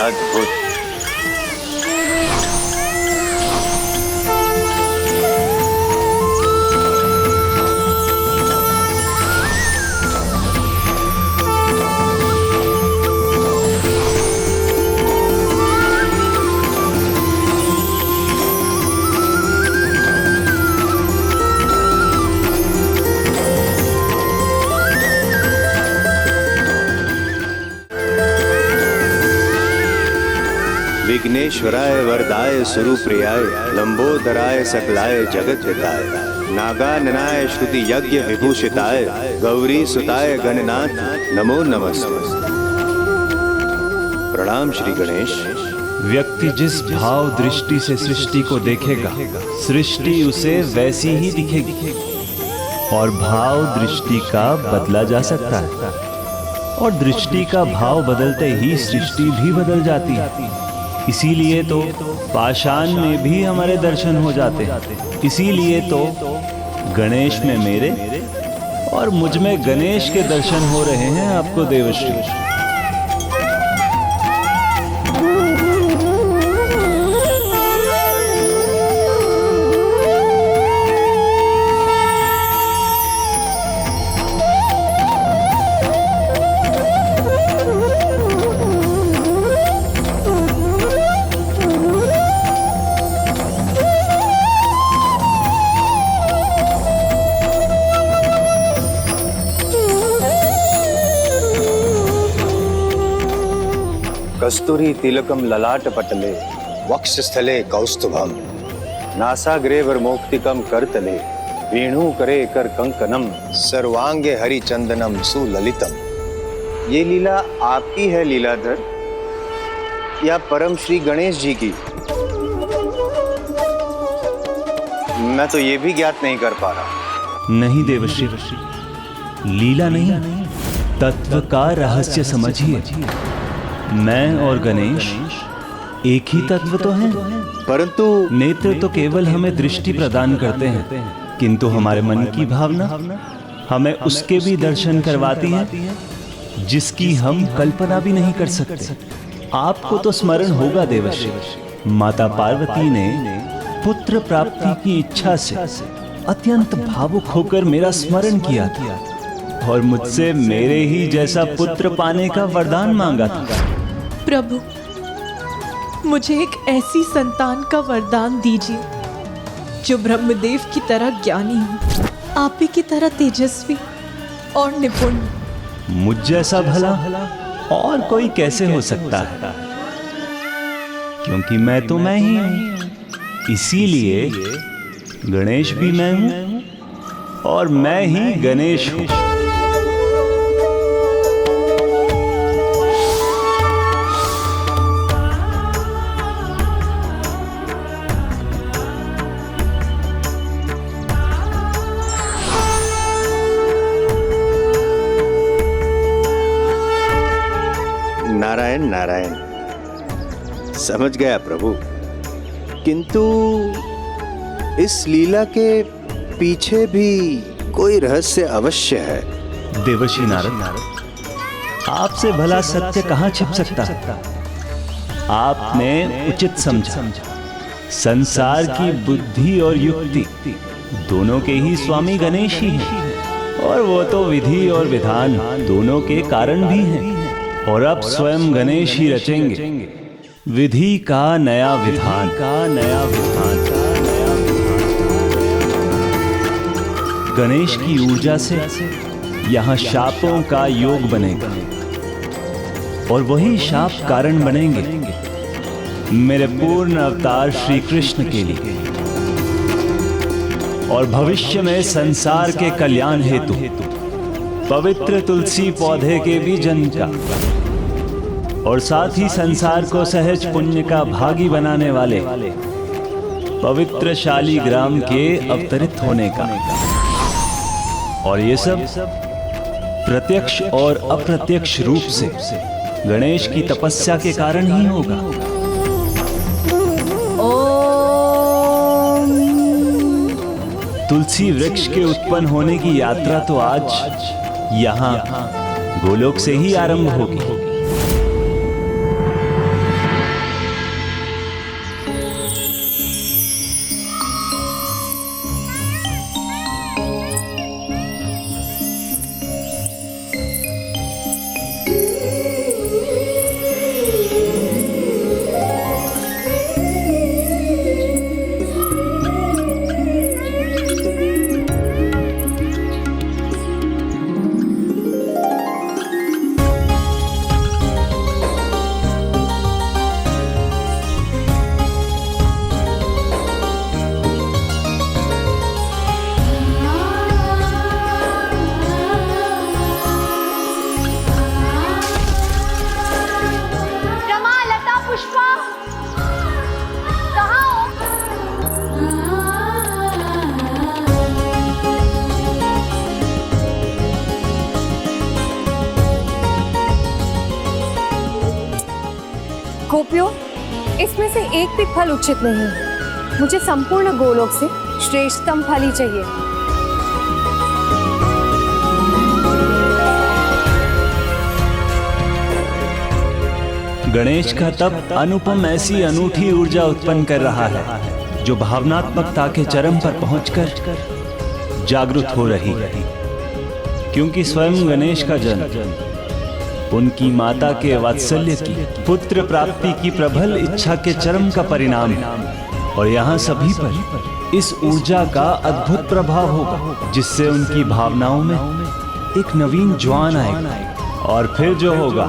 अद्भुत। विघ्नेश्वराय वरदाय सुरूप्रियाय लंबोदराय सकलाय जगत हिताय नागाननाय श्रुति यज्ञ विभूषिताय गौरी सुताय गणनाथ नमो नमस्ते। प्रणाम श्री गणेश। व्यक्ति जिस भाव दृष्टि से सृष्टि को देखेगा, सृष्टि उसे वैसी ही दिखेगी। और भाव दृष्टि का बदला जा सकता है, और दृष्टि का भाव बदलते ही सृष्टि भी बदल जाती है। इसीलिए तो पाषाण में भी हमारे दर्शन हो जाते हैं। इसीलिए तो गणेश में मेरे और मुझ में गणेश के दर्शन हो रहे हैं आपको देवश्री। कस्तूरी तिलकम ललाट पटले वक्षस्थले कौस्तुभम नासाग्रे वर्मोक्तिकम करतले वेणु करे कर कंकनम सर्वांगे हरिचंदनम सुललितम। ये लीला आपकी है लीलाधर या परम श्री गणेश जी की? मैं तो ये भी ज्ञात नहीं कर पा रहा। नहीं देवश्री, लीला नहीं, तत्व का रहस्य समझिए। मैं और गणेश एक ही तत्व तो हैं, परंतु नेत्र तो केवल हमें दृष्टि प्रदान करते हैं, किंतु हमारे मन की भावना हमें उसके भी दर्शन करवाती है जिसकी हम कल्पना भी नहीं कर सकते। आपको तो स्मरण होगा देवश्री, माता पार्वती ने पुत्र प्राप्ति की इच्छा से अत्यंत भावुक होकर मेरा स्मरण किया था और मुझसे मेरे ही जैसा पुत्र पाने का वरदान मांगा था। प्रभु, मुझे एक ऐसी संतान का वरदान दीजिए जो ब्रह्मदेव की तरह ज्ञानी हो, आप ही की तरह तेजस्वी और निपुण। मुझ जैसा भला और कोई कैसे हो सकता है, क्योंकि मैं तो मैं ही हूं। इसीलिए गणेश भी मैं हूं और मैं ही गणेश हूं। नारायण नारायण, समझ गया प्रभु, किंतु इस लीला के पीछे भी कोई रहस्य अवश्य है। देवर्षि नारद, आपसे भला सत्य कहां छिप सकता है? आपने उचित समझा, संसार की बुद्धि और युक्ति दोनों के ही स्वामी गणेश ही हैं, और वो तो विधि और विधान दोनों के कारण भी हैं। और अब स्वयं गणेश ही रचेंगे विधि का नया विधान। गणेश की ऊर्जा से यहाँ शापों का योग बनेगा और वही शाप कारण बनेंगे मेरे पूर्ण अवतार श्री कृष्ण के लिए और भविष्य में संसार के कल्याण हेतु पवित्र तुलसी पौधे के भी जन्म का और साथ ही संसार को सहज पुण्य का भागी बनाने वाले पवित्र शालिग्राम के अवतरित होने का। और ये सब प्रत्यक्ष और अप्रत्यक्ष रूप से गणेश की तपस्या के कारण ही होगा। तुलसी वृक्ष के उत्पन्न होने की यात्रा तो आज यहाँ गोलोक से ही आरंभ होगी। गोपियों, इसमें से एक भी फल उचित नहीं है। मुझे संपूर्ण गोलोक से श्रेष्ठतम फल ही चाहिए। गणेश का तप अनुपम ऐसी अनूठी ऊर्जा उत्पन्न कर रहा है जो भावनात्मकता के चरम पर पहुंचकर जागृत हो रही है, क्योंकि स्वयं गणेश का जन्म उनकी माता के वात्सल्य की पुत्र प्राप्ति की प्रबल इच्छा के चरम का परिणाम है। और यहाँ सभी पर इस ऊर्जा का अद्भुत प्रभाव होगा जिससे उनकी भावनाओं में एक नवीन ज्वान आएगा और फिर जो होगा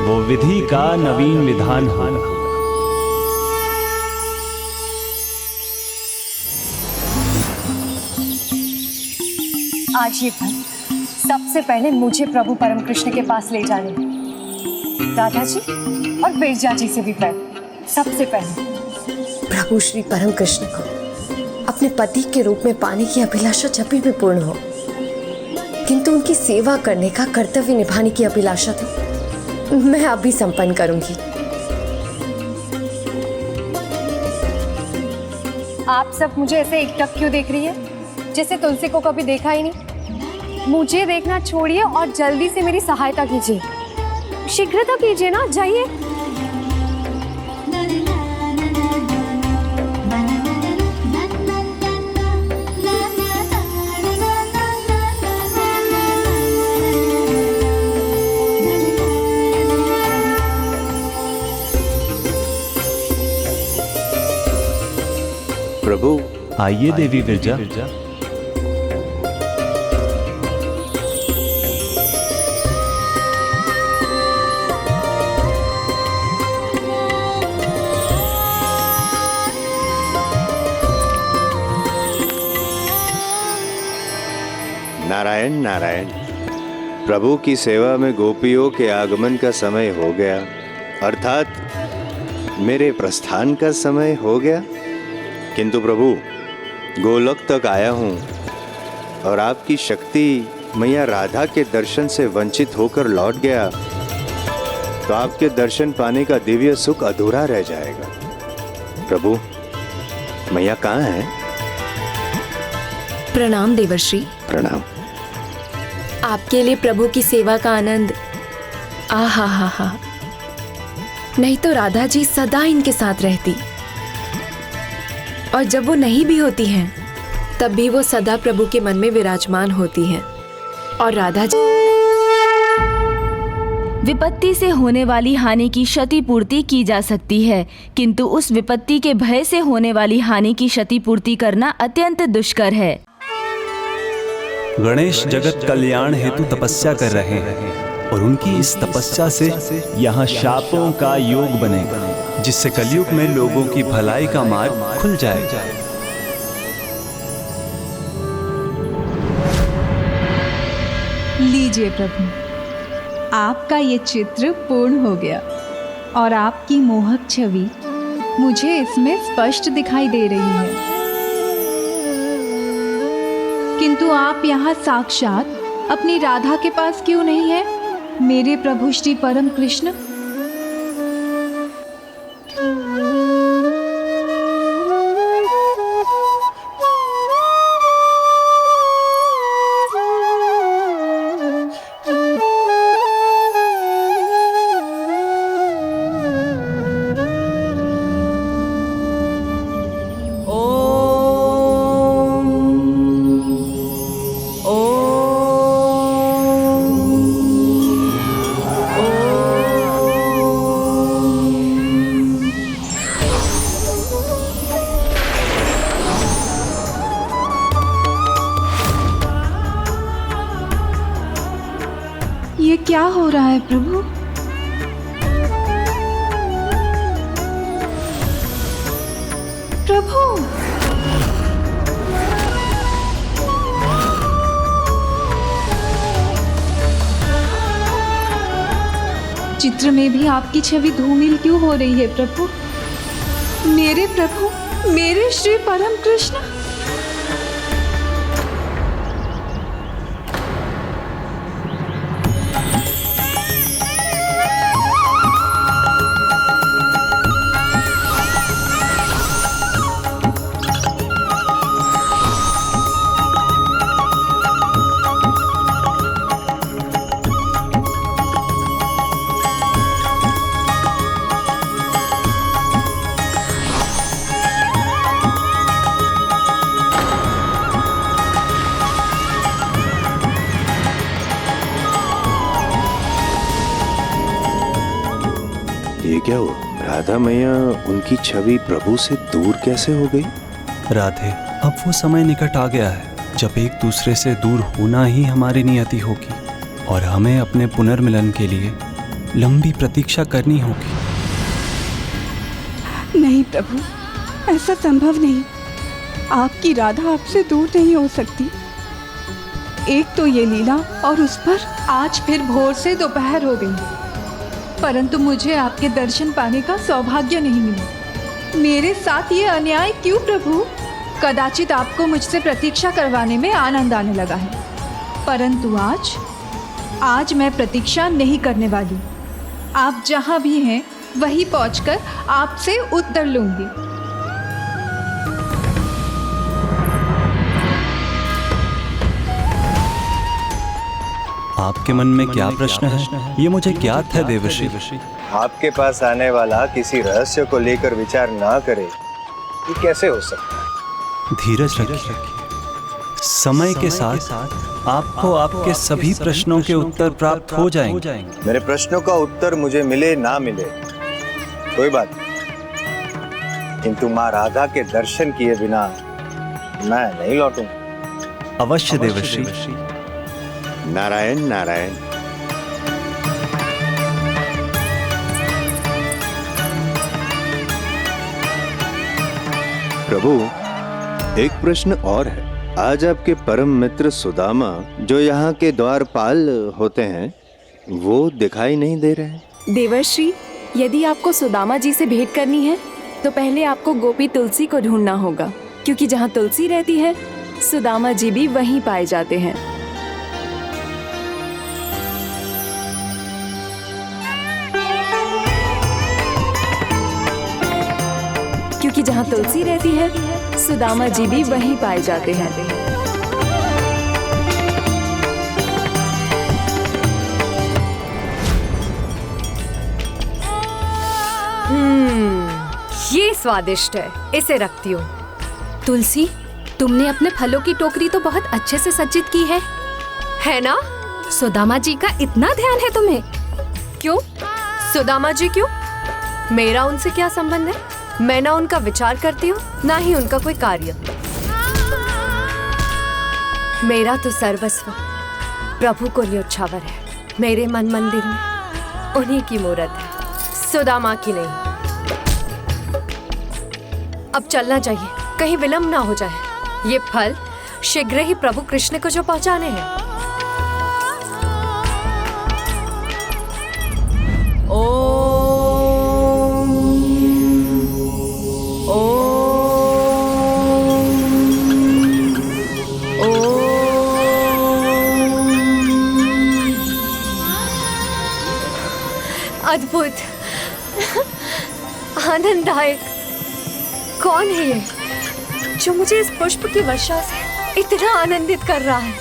वो विधि का नवीन विधान हो। आज ये फल सबसे पहले मुझे प्रभु परम कृष्ण के पास ले जाने हैं। राधा जी और बिरजा जी से भी पहले, सबसे पहले प्रभु श्री परम कृष्ण को अपने पति के रूप में पाने की अभिलाषा जब भी पूर्ण हो, किंतु उनकी सेवा करने का कर्तव्य निभाने की अभिलाषा तो मैं अभी संपन्न करूंगी। आप सब मुझे ऐसे एकटक क्यों देख रही है, जैसे तुलसी को कभी देखा ही नहीं? मुझे देखना छोड़िए और जल्दी से मेरी सहायता कीजिए। शीघ्रता कीजिए ना, जाइए। प्रभु आइए देवी विरजा। नारायण नारायण। प्रभु की सेवा में गोपियों के आगमन का समय हो गया, अर्थात मेरे प्रस्थान का समय हो गया। किंतु प्रभु गोलोक तक आया हूँ और आपकी शक्ति मैया राधा के दर्शन से वंचित होकर लौट गया तो आपके दर्शन पाने का दिव्य सुख अधूरा रह जाएगा। प्रभु मैया कहाँ है? प्रणाम देवर्षि। प्रणाम। आपके लिए प्रभु की सेवा का आनंद आहा हा हा। नहीं तो राधा जी सदा इनके साथ रहती, और जब वो नहीं भी होती हैं तब भी वो सदा प्रभु के मन में विराजमान होती हैं। और राधा जी विपत्ति से होने वाली हानि की क्षतिपूर्ति की जा सकती है, किंतु उस विपत्ति के भय से होने वाली हानि की क्षतिपूर्ति करना अत्यंत दुष्कर है। गणेश जगत कल्याण हेतु तपस्या कर रहे हैं और उनकी इस तपस्या से यहाँ शापों का योग बनेगा, जिससे कलयुग में लोगों की भलाई का मार्ग खुल जाएगा। लीजिए प्रभु, आपका ये चित्र पूर्ण हो गया और आपकी मोहक छवि मुझे इसमें स्पष्ट दिखाई दे रही है। किंतु आप यहाँ साक्षात अपनी राधा के पास क्यों नहीं है, मेरे प्रभु श्री परम कृष्ण? ये क्या हो रहा है प्रभु? प्रभु, चित्र में भी आपकी छवि धूमिल क्यों हो रही है प्रभु? मेरे प्रभु, मेरे श्री परम कृष्ण। ये क्या हुआ? राधा मैया उनकी छवि प्रभु से दूर कैसे हो गई? राधे, अब वो समय निकट आ गया है जब एक दूसरे से दूर होना ही हमारी नियति होगी और हमें अपने पुनर्मिलन के लिए लंबी प्रतीक्षा करनी होगी। नहीं प्रभु, ऐसा संभव नहीं। आपकी राधा आपसे दूर नहीं हो सकती। एक तो ये लीला और उस पर आज फिर भोर से दोपहर हो गई, परंतु मुझे आपके दर्शन पाने का सौभाग्य नहीं मिला। मेरे साथ ये अन्याय क्यों प्रभु? कदाचित आपको मुझसे प्रतीक्षा करवाने में आनंद आने लगा है, परंतु आज मैं प्रतीक्षा नहीं करने वाली। आप जहाँ भी हैं वहीं पहुंचकर आपसे उत्तर लूंगी। आपके मन में क्या प्रश्न है, ये मुझे ज्ञात है देवर्षि। आपके पास आने वाला किसी रहस्य को लेकर विचार ना करे, ये कैसे हो सकता है? धीरज रखिए, समय के साथ आपको आपके सभी प्रश्नों के उत्तर प्राप्त हो जाएंगे। मेरे प्रश्नों का उत्तर मुझे मिले ना मिले कोई बात नहीं, किंतु माँ राधा के दर्शन किए बिना मैं नहीं लौटूंगा। अवश्य देवर्षि। नारायण नारायण। प्रभु, एक प्रश्न और है। आज आपके परम मित्र सुदामा, जो यहाँ के द्वारपाल होते हैं, वो दिखाई नहीं दे रहे। देवर्षि, यदि आपको सुदामा जी से भेंट करनी है तो पहले आपको गोपी तुलसी को ढूंढना होगा, क्योंकि जहाँ तुलसी रहती है सुदामा जी भी वहीं पाए जाते हैं। क्योंकि जहाँ तुलसी रहती है सुदामा जी भी वहीं पाए जाते हैं। ये स्वादिष्ट है, इसे रखती हूँ। तुलसी, तुमने अपने फलों की टोकरी तो बहुत अच्छे से सज्जित की है ना? सुदामा जी का इतना ध्यान है तुम्हें? क्यों? सुदामा जी क्यों? मेरा उनसे क्या संबंध है? मैं ना उनका विचार करती हूँ, ना ही उनका कोई कार्य। मेरा तो सर्वस्व प्रभु को न्योछावर है। मेरे मन मंदिर में उन्हीं की मूर्त है, सुदामा की नहीं। अब चलना चाहिए, कहीं विलंब ना हो जाए। ये फल शीघ्र ही प्रभु कृष्ण को जो पहुंचाने हैं। अद्भुत, आनंददायक। कौन है ये जो मुझे इस पुष्प की वर्षा से इतना आनंदित कर रहा है?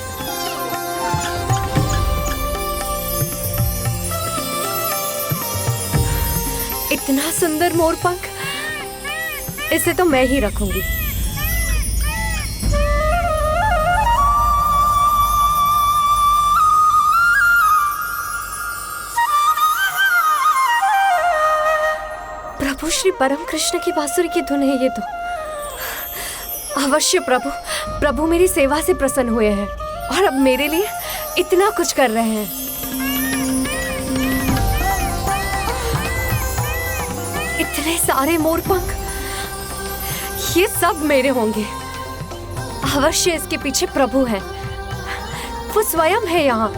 इतना सुंदर मोरपंख, इसे तो मैं ही रखूंगी। प्रभु श्री परम कृष्ण की बांसुरी की धुन है ये तो। अवश्य प्रभु मेरी सेवा से प्रसन्न हुए हैं और अब मेरे लिए इतना कुछ कर रहे हैं। इतने सारे मोरपंख, ये सब मेरे होंगे। अवश्य इसके पीछे प्रभु है, वो स्वयं है यहाँ।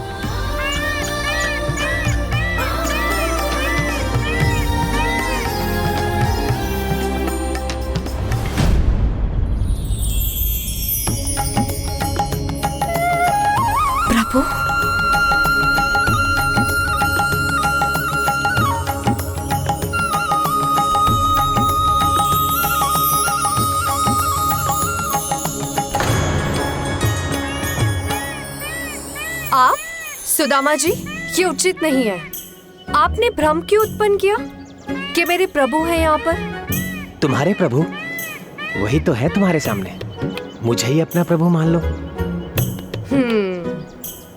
प्रभु, आप सुदामा जी, ये उचित नहीं है। आपने भ्रम क्यों उत्पन्न किया कि मेरे प्रभु हैं यहाँ पर? तुम्हारे प्रभु वही तो है तुम्हारे सामने, मुझे ही अपना प्रभु मान लो।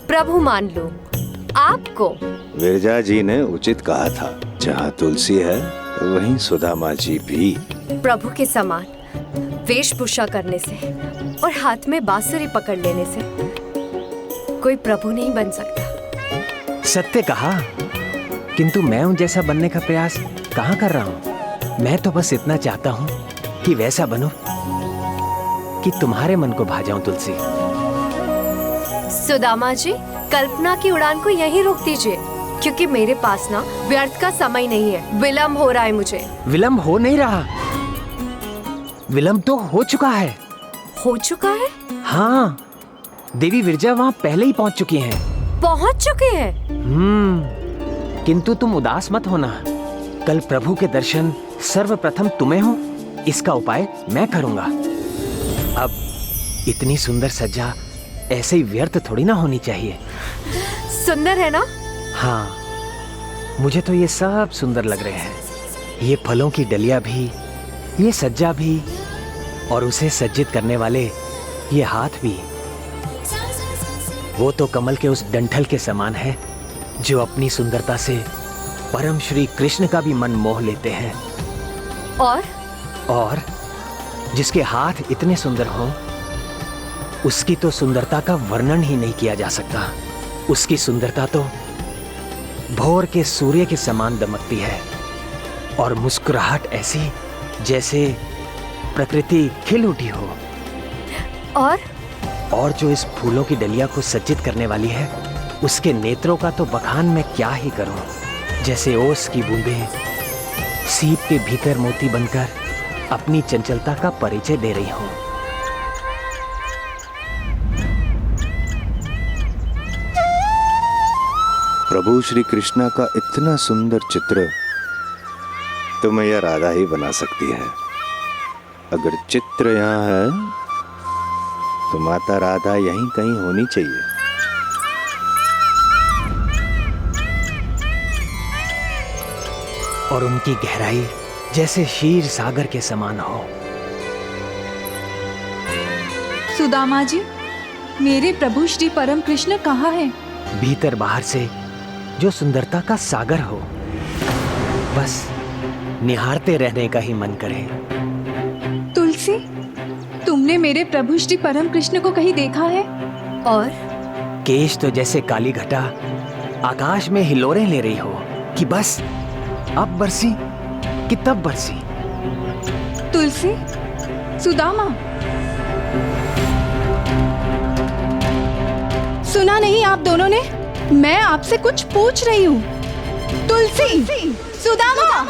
प्रभु मान लो आपको। विरजा जी ने उचित कहा था, जहाँ तुलसी है वहीं सुदामा जी भी। प्रभु के समान वेशभूषा करने से और हाथ में बांसुरी पकड़ लेने से कोई प्रभु नहीं बन सकता। सत्य कहा, किंतु मैं उन जैसा बनने का प्रयास कहाँ कर रहा हूँ। मैं तो बस इतना चाहता हूँ कि वैसा बनो कि तुम्हारे मन को भा जाऊं तुलसी। सुदामा जी, कल्पना की उड़ान को यहीं रोक दीजिए, क्योंकि मेरे पास ना व्यर्थ का समय नहीं है। विलम्ब हो रहा है मुझे। विलम्ब हो नहीं रहा, विलम्ब तो हो चुका है। हो चुका है? हाँ, देवी विरजा वहाँ पहले ही पहुँच चुकी हैं। पहुँच चुके हैं? किंतु तुम उदास मत होना। कल प्रभु के दर्शन सर्वप्रथम तुम्हें हो, इसका उपाय मैं करूँगा। अब इतनी सुंदर सज्जा ऐसे ही व्यर्थ थोड़ी ना होनी चाहिए। सुंदर है ना? हाँ, मुझे तो ये सब सुंदर लग रहे हैं। ये फलों की डलिया भी, ये सज्जा भी, और उसे सज्जित करने वाले ये हाथ भी। वो तो कमल के उस डंठल के समान है जो अपनी सुंदरता से परम श्री कृष्ण का भी मन मोह लेते हैं। और जिसके हाथ इतने सुंदर हों, उसकी तो सुंदरता का वर्णन ही नहीं किया जा सकता। उसकी सुंदरता तो भोर के सूर्य के समान दमकती है, और मुस्कुराहट ऐसी जैसे प्रकृति खिल उठी हो। और जो इस फूलों की डलिया को सज्जित करने वाली है, उसके नेत्रों का तो बखान मैं क्या ही करूं। जैसे ओस की बूंदें सीप के भीतर मोती बनकर अपनी चंचलता का परिचय दे रही हूं। प्रभु श्री कृष्णा का इतना सुंदर चित्र तो मैया राधा ही बना सकती है। अगर चित्र यहाँ है तो माता राधा यहीं कहीं होनी चाहिए। और उनकी गहराई जैसे क्षीर सागर के समान हो। सुदामा जी, मेरे प्रभु श्री परम कृष्ण कहाँ हैं? भीतर बाहर से जो सुंदरता का सागर हो, बस निहारते रहने का ही मन करे। तुलसी, तुमने मेरे प्रभु श्री परम कृष्ण को कहीं देखा है? और केश तो जैसे काली घटा आकाश में हिलोरें ले रही हो कि बस अब बरसी कि तब बरसी। तुलसी, सुदामा, सुना नहीं आप दोनों ने? मैं आपसे कुछ पूछ रही हूँ। तुलसी, सुदामा,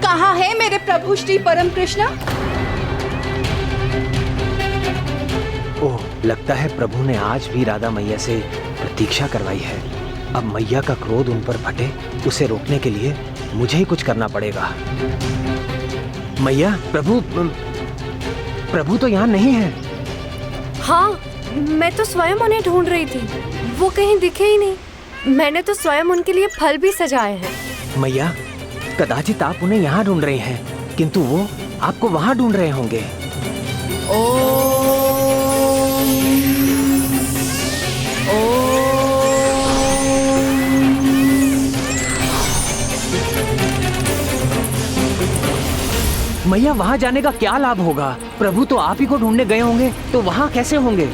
कहाँ है मेरे प्रभु श्री परम कृष्ण? ओह, लगता है प्रभु ने आज भी राधा मैया से प्रतीक्षा करवाई है। अब मैया का क्रोध उन पर फटे, उसे रोकने के लिए मुझे ही कुछ करना पड़ेगा। मैया, प्रभु तो यहाँ नहीं है। हाँ, मैं तो स्वयं उन्हें ढूंढ रही थी, वो कहीं दिखे ही नहीं। मैंने तो स्वयं उनके लिए फल भी सजाए हैं। मैया, कदाचित आप उन्हें यहाँ ढूंढ रहे हैं, किंतु वो आपको वहाँ ढूंढ रहे होंगे। मैया, वहाँ जाने का क्या लाभ होगा? प्रभु तो आप ही को ढूंढने गए होंगे, तो वहाँ कैसे होंगे?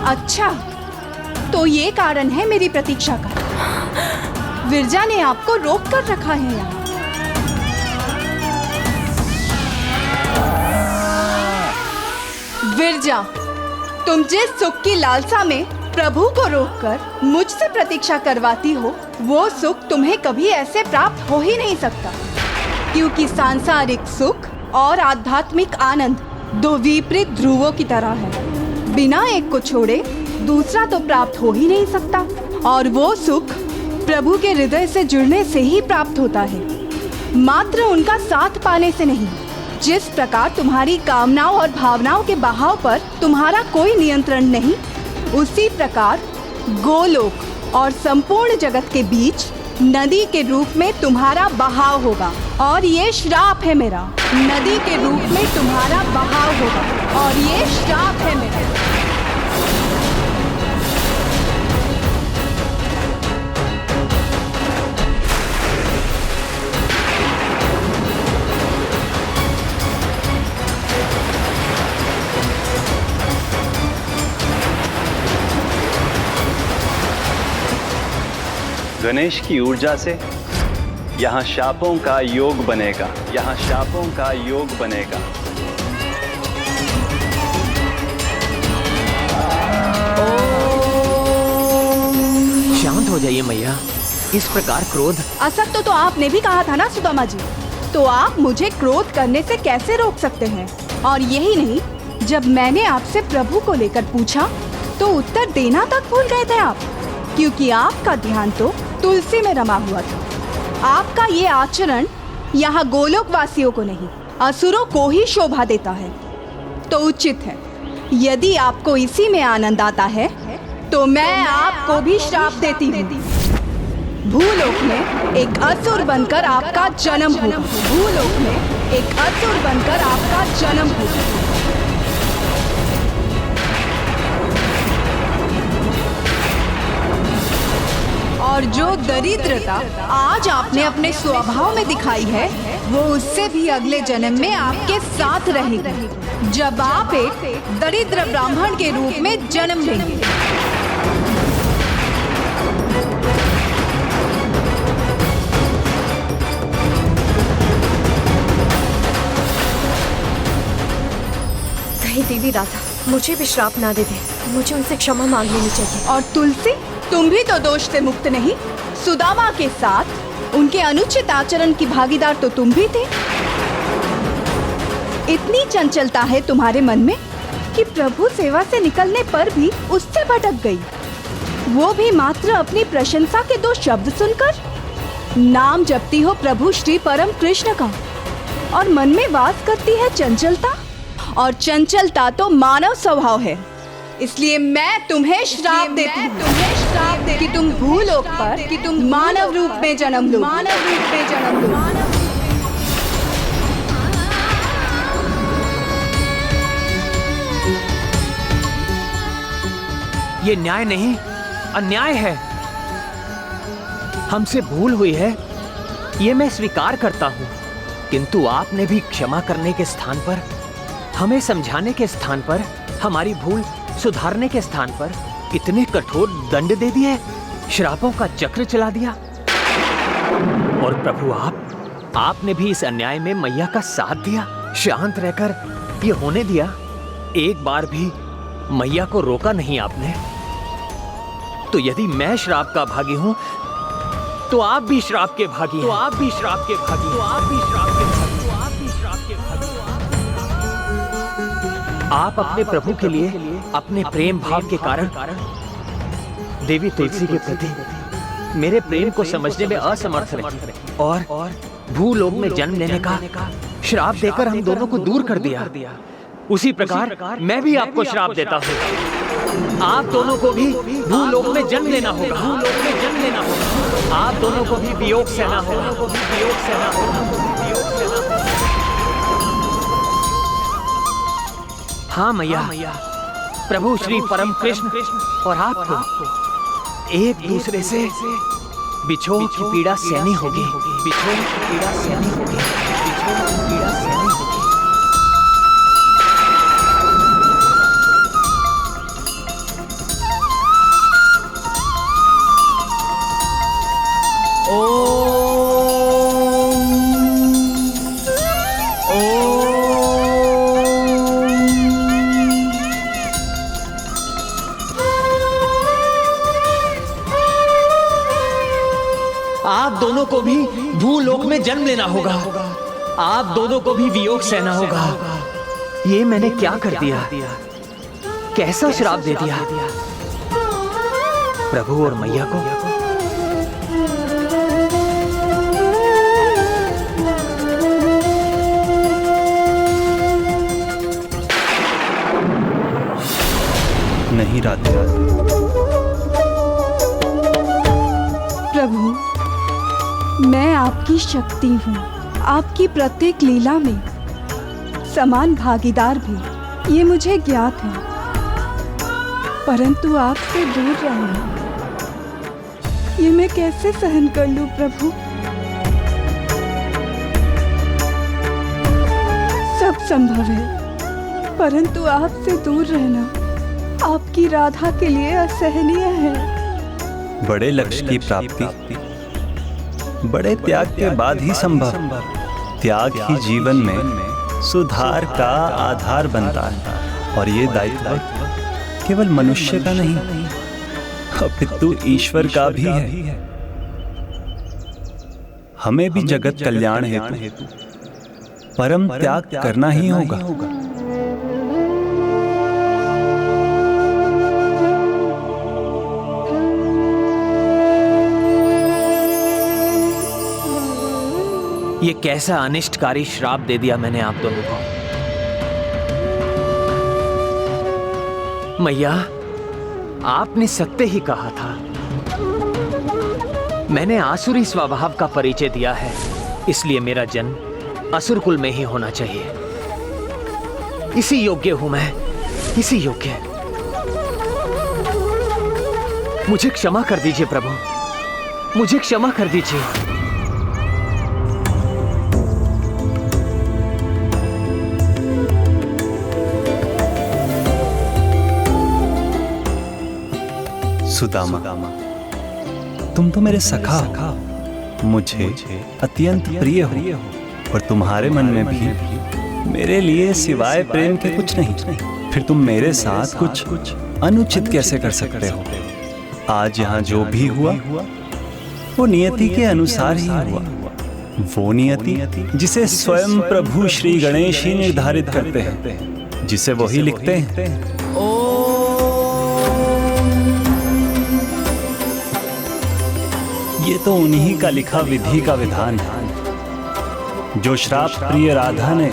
अच्छा, तो ये कारण है मेरी प्रतीक्षा का। विरजा ने आपको रोक कर रखा है यहाँ। विरजा, तुम जिस सुख की लालसा में प्रभु को रोककर मुझसे प्रतीक्षा करवाती हो, वो सुख तुम्हें कभी ऐसे प्राप्त हो ही नहीं सकता, क्योंकि सांसारिक सुख और आध्यात्मिक आनंद दो विपरीत ध्रुवों की तरह है। बिना एक को छोड़े दूसरा तो प्राप्त हो ही नहीं सकता, और वो सुख प्रभु के हृदय से जुड़ने से ही प्राप्त होता है, मात्र उनका साथ पाने से नहीं। जिस प्रकार तुम्हारी कामनाओं और भावनाओं के बहाव पर तुम्हारा कोई नियंत्रण नहीं, उसी प्रकार गोलोक और संपूर्ण जगत के बीच नदी के रूप में तुम्हारा बहाव होगा। और ये श्राप है मेरा, नदी के रूप में तुम्हारा बहाव होगा, और ये श्राप है मेरा। गणेश की ऊर्जा से यहाँ शापों का योग बनेगा, यहाँ शापों का योग बनेगा। शांत हो जाइए मैया, इस प्रकार क्रोध। असत्य तो आपने भी कहा था ना सुदामा जी, तो आप मुझे क्रोध करने से कैसे रोक सकते हैं? और यही नहीं, जब मैंने आपसे प्रभु को लेकर पूछा तो उत्तर देना तक भूल गए थे आप, क्योंकि आपका ध्यान तो तुलसी में रमा हुआ था। आपका ये आचरण यहाँ गोलोक वासियों को नहीं, असुरों को ही शोभा देता है। तो उचित है, यदि आपको इसी में आनंद आता है तो मैं आपको भी श्राप देती हूँ। भूलोक में एक असुर बनकर आपका जन्म होगा। भूलोक में एक असुर बनकर आपका जन्म होगा। और जो दरिद्रता आज आपने अपने स्वभाव में दिखाई है, वो उससे भी अगले जन्म में आपके साथ रहेगी, जब आप एक दरिद्र ब्राह्मण के रूप में जन्म लेंगे। कहीं देवी राधा मुझे भी श्राप ना दे दे, मुझे उनसे क्षमा मांग लेनी चाहिए। और तुलसी, तुम भी तो दोष से मुक्त नहीं। सुदामा के साथ उनके अनुचित आचरण की भागीदार तो तुम भी थे। इतनी चंचलता है तुम्हारे मन में कि प्रभु सेवा से निकलने पर भी उससे भटक गई, वो भी मात्र अपनी प्रशंसा के 2 शब्द सुनकर। नाम जपती हो प्रभु श्री परम कृष्ण का, और मन में वास करती है चंचलता, और चंचलता तो मानव स्वभाव है। इसलिए मैं तुम्हें श्राप देती हूँ कि तुम भूलोक पर कि तुम मानव रूप में जन्म लो। मानव रूप में जन्म लो। ये न्याय नहीं, अन्याय है। हमसे भूल हुई है, ये मैं स्वीकार करता हूँ, किंतु आपने भी क्षमा करने के स्थान पर, हमें समझाने के स्थान पर, हमारी भूल सुधारने के स्थान पर इतने कठोर दंड दे दिए, श्रापों का चक्र चला दिया। और प्रभु आपने भी इस अन्याय में मैया का साथ दिया, शांत रहकर ये होने दिया। एक बार भी मैया को रोका नहीं आपने। तो यदि मैं श्राप का भागी हूं, तो आप भी श्राप के भागी, तो आप भी श्राप के भागी, तो आप भी श्राप के भागी, तो आप भी श्राप के भागी। आप अपने प्रभु के लिए अपने प्रेम भाव के कारण देवी तुलसी के प्रति मेरे प्रेम को समझने में असमर्थ रही, और भूलोक में जन्म लेने का श्राप देकर हम दोनों को दूर कर दिया। उसी प्रकार मैं भी आपको श्राप देता हूँ। आप दोनों को भी भूलोक में जन्म लेना होगा। भूलोक में जन्म लेना होगा। आप दोनों को भी वियोग सहना होगा। वियोग सहना होगा। हाँ मैया, प्रभु श्री परम कृष्ण और आपको एक दूसरे से बिछोह की पीड़ा सहनी होगी। बिछोह की पीड़ा सहनी होगी। बिछोह की पीड़ा सहनी होगी। आप दोनों को भी भूलोक में जन्म लेना होगा। आप दोनों को भी वियोग सहना होगा। ये मैंने क्या कर दिया? कैसा श्राप दे दिया प्रभु और मैया को? नहीं राधे। प्रभु, मैं आपकी शक्ति हूँ, आपकी प्रत्येक लीला में समान भागीदार भी, ये मुझे ज्ञात है। परंतु आपसे दूर रहना, ये मैं कैसे सहन कर लूं प्रभु? सब संभव है, परंतु आपसे दूर रहना आपकी राधा के लिए असहनीय है। बड़े लक्ष्य की प्राप्ति बड़े त्याग के बाद ही संभव। त्याग ही जीवन में सुधार का आधार बनता है, और ये दायित्व केवल मनुष्य का नहीं अपितु ईश्वर का भी है। हमें भी जगत कल्याण हेतु परम त्याग करना ही होगा। ये कैसा अनिष्टकारी श्राप दे दिया मैंने आप दोनों को। मैया, आपने सत्य ही कहा था। मैंने आसुरी स्वभाव का परिचय दिया है, इसलिए मेरा जन्म असुर कुल में ही होना चाहिए। इसी योग्य हूं मैं, इसी योग्य। मुझे क्षमा कर दीजिए प्रभु, मुझे क्षमा कर दीजिए। सुदामा, तुम तो मेरे सखा हो, मुझे अत्यंत प्रिय हो, और तुम्हारे मन में भी मेरे लिए सिवाय प्रेम के कुछ नहीं। फिर तुम मेरे साथ कुछ अनुचित कैसे कर सकते हो? आज यहाँ जो भी हुआ वो नियति के अनुसार ही हुआ। वो नियति जिसे स्वयं प्रभु श्री गणेश ही निर्धारित करते हैं, जिसे वही लिखते हैं। ये तो उन्हीं का लिखा विधि का विधान है। जो श्राप प्रिय राधा ने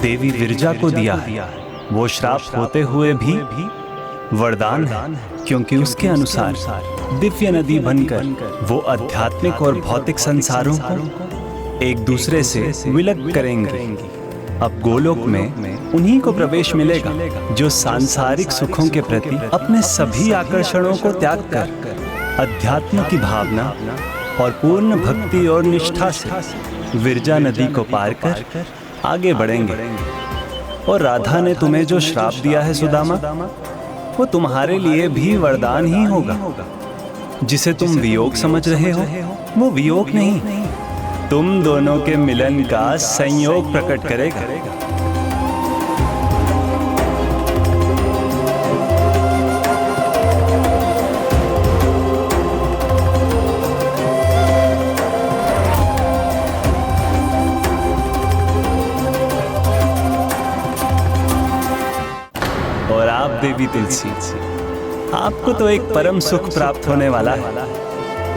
देवी विरजा को दिया है, वो श्राप होते हुए भी वरदान है, क्योंकि उसके अनुसार दिव्य नदी बनकर वो आध्यात्मिक और भौतिक संसारों को एक दूसरे से विलग करेंगे। अब गोलोक में उन्हीं को प्रवेश मिलेगा जो सांसारिक सुखों के प्रति अपने सभी आकर्षणों को त्याग कर अध्यात्म की भावना और पूर्ण भक्ति और निष्ठा से विरजा नदी को पार कर आगे बढ़ेंगे। और राधा ने तुम्हें जो श्राप दिया है सुदामा, वो तुम्हारे लिए भी वरदान ही होगा। जिसे तुम वियोग समझ रहे हो, वो वियोग नहीं, तुम दोनों के मिलन का संयोग प्रकट करेगा। देवी तुलसी, आपको तो एक परम सुख प्राप्त होने वाला है।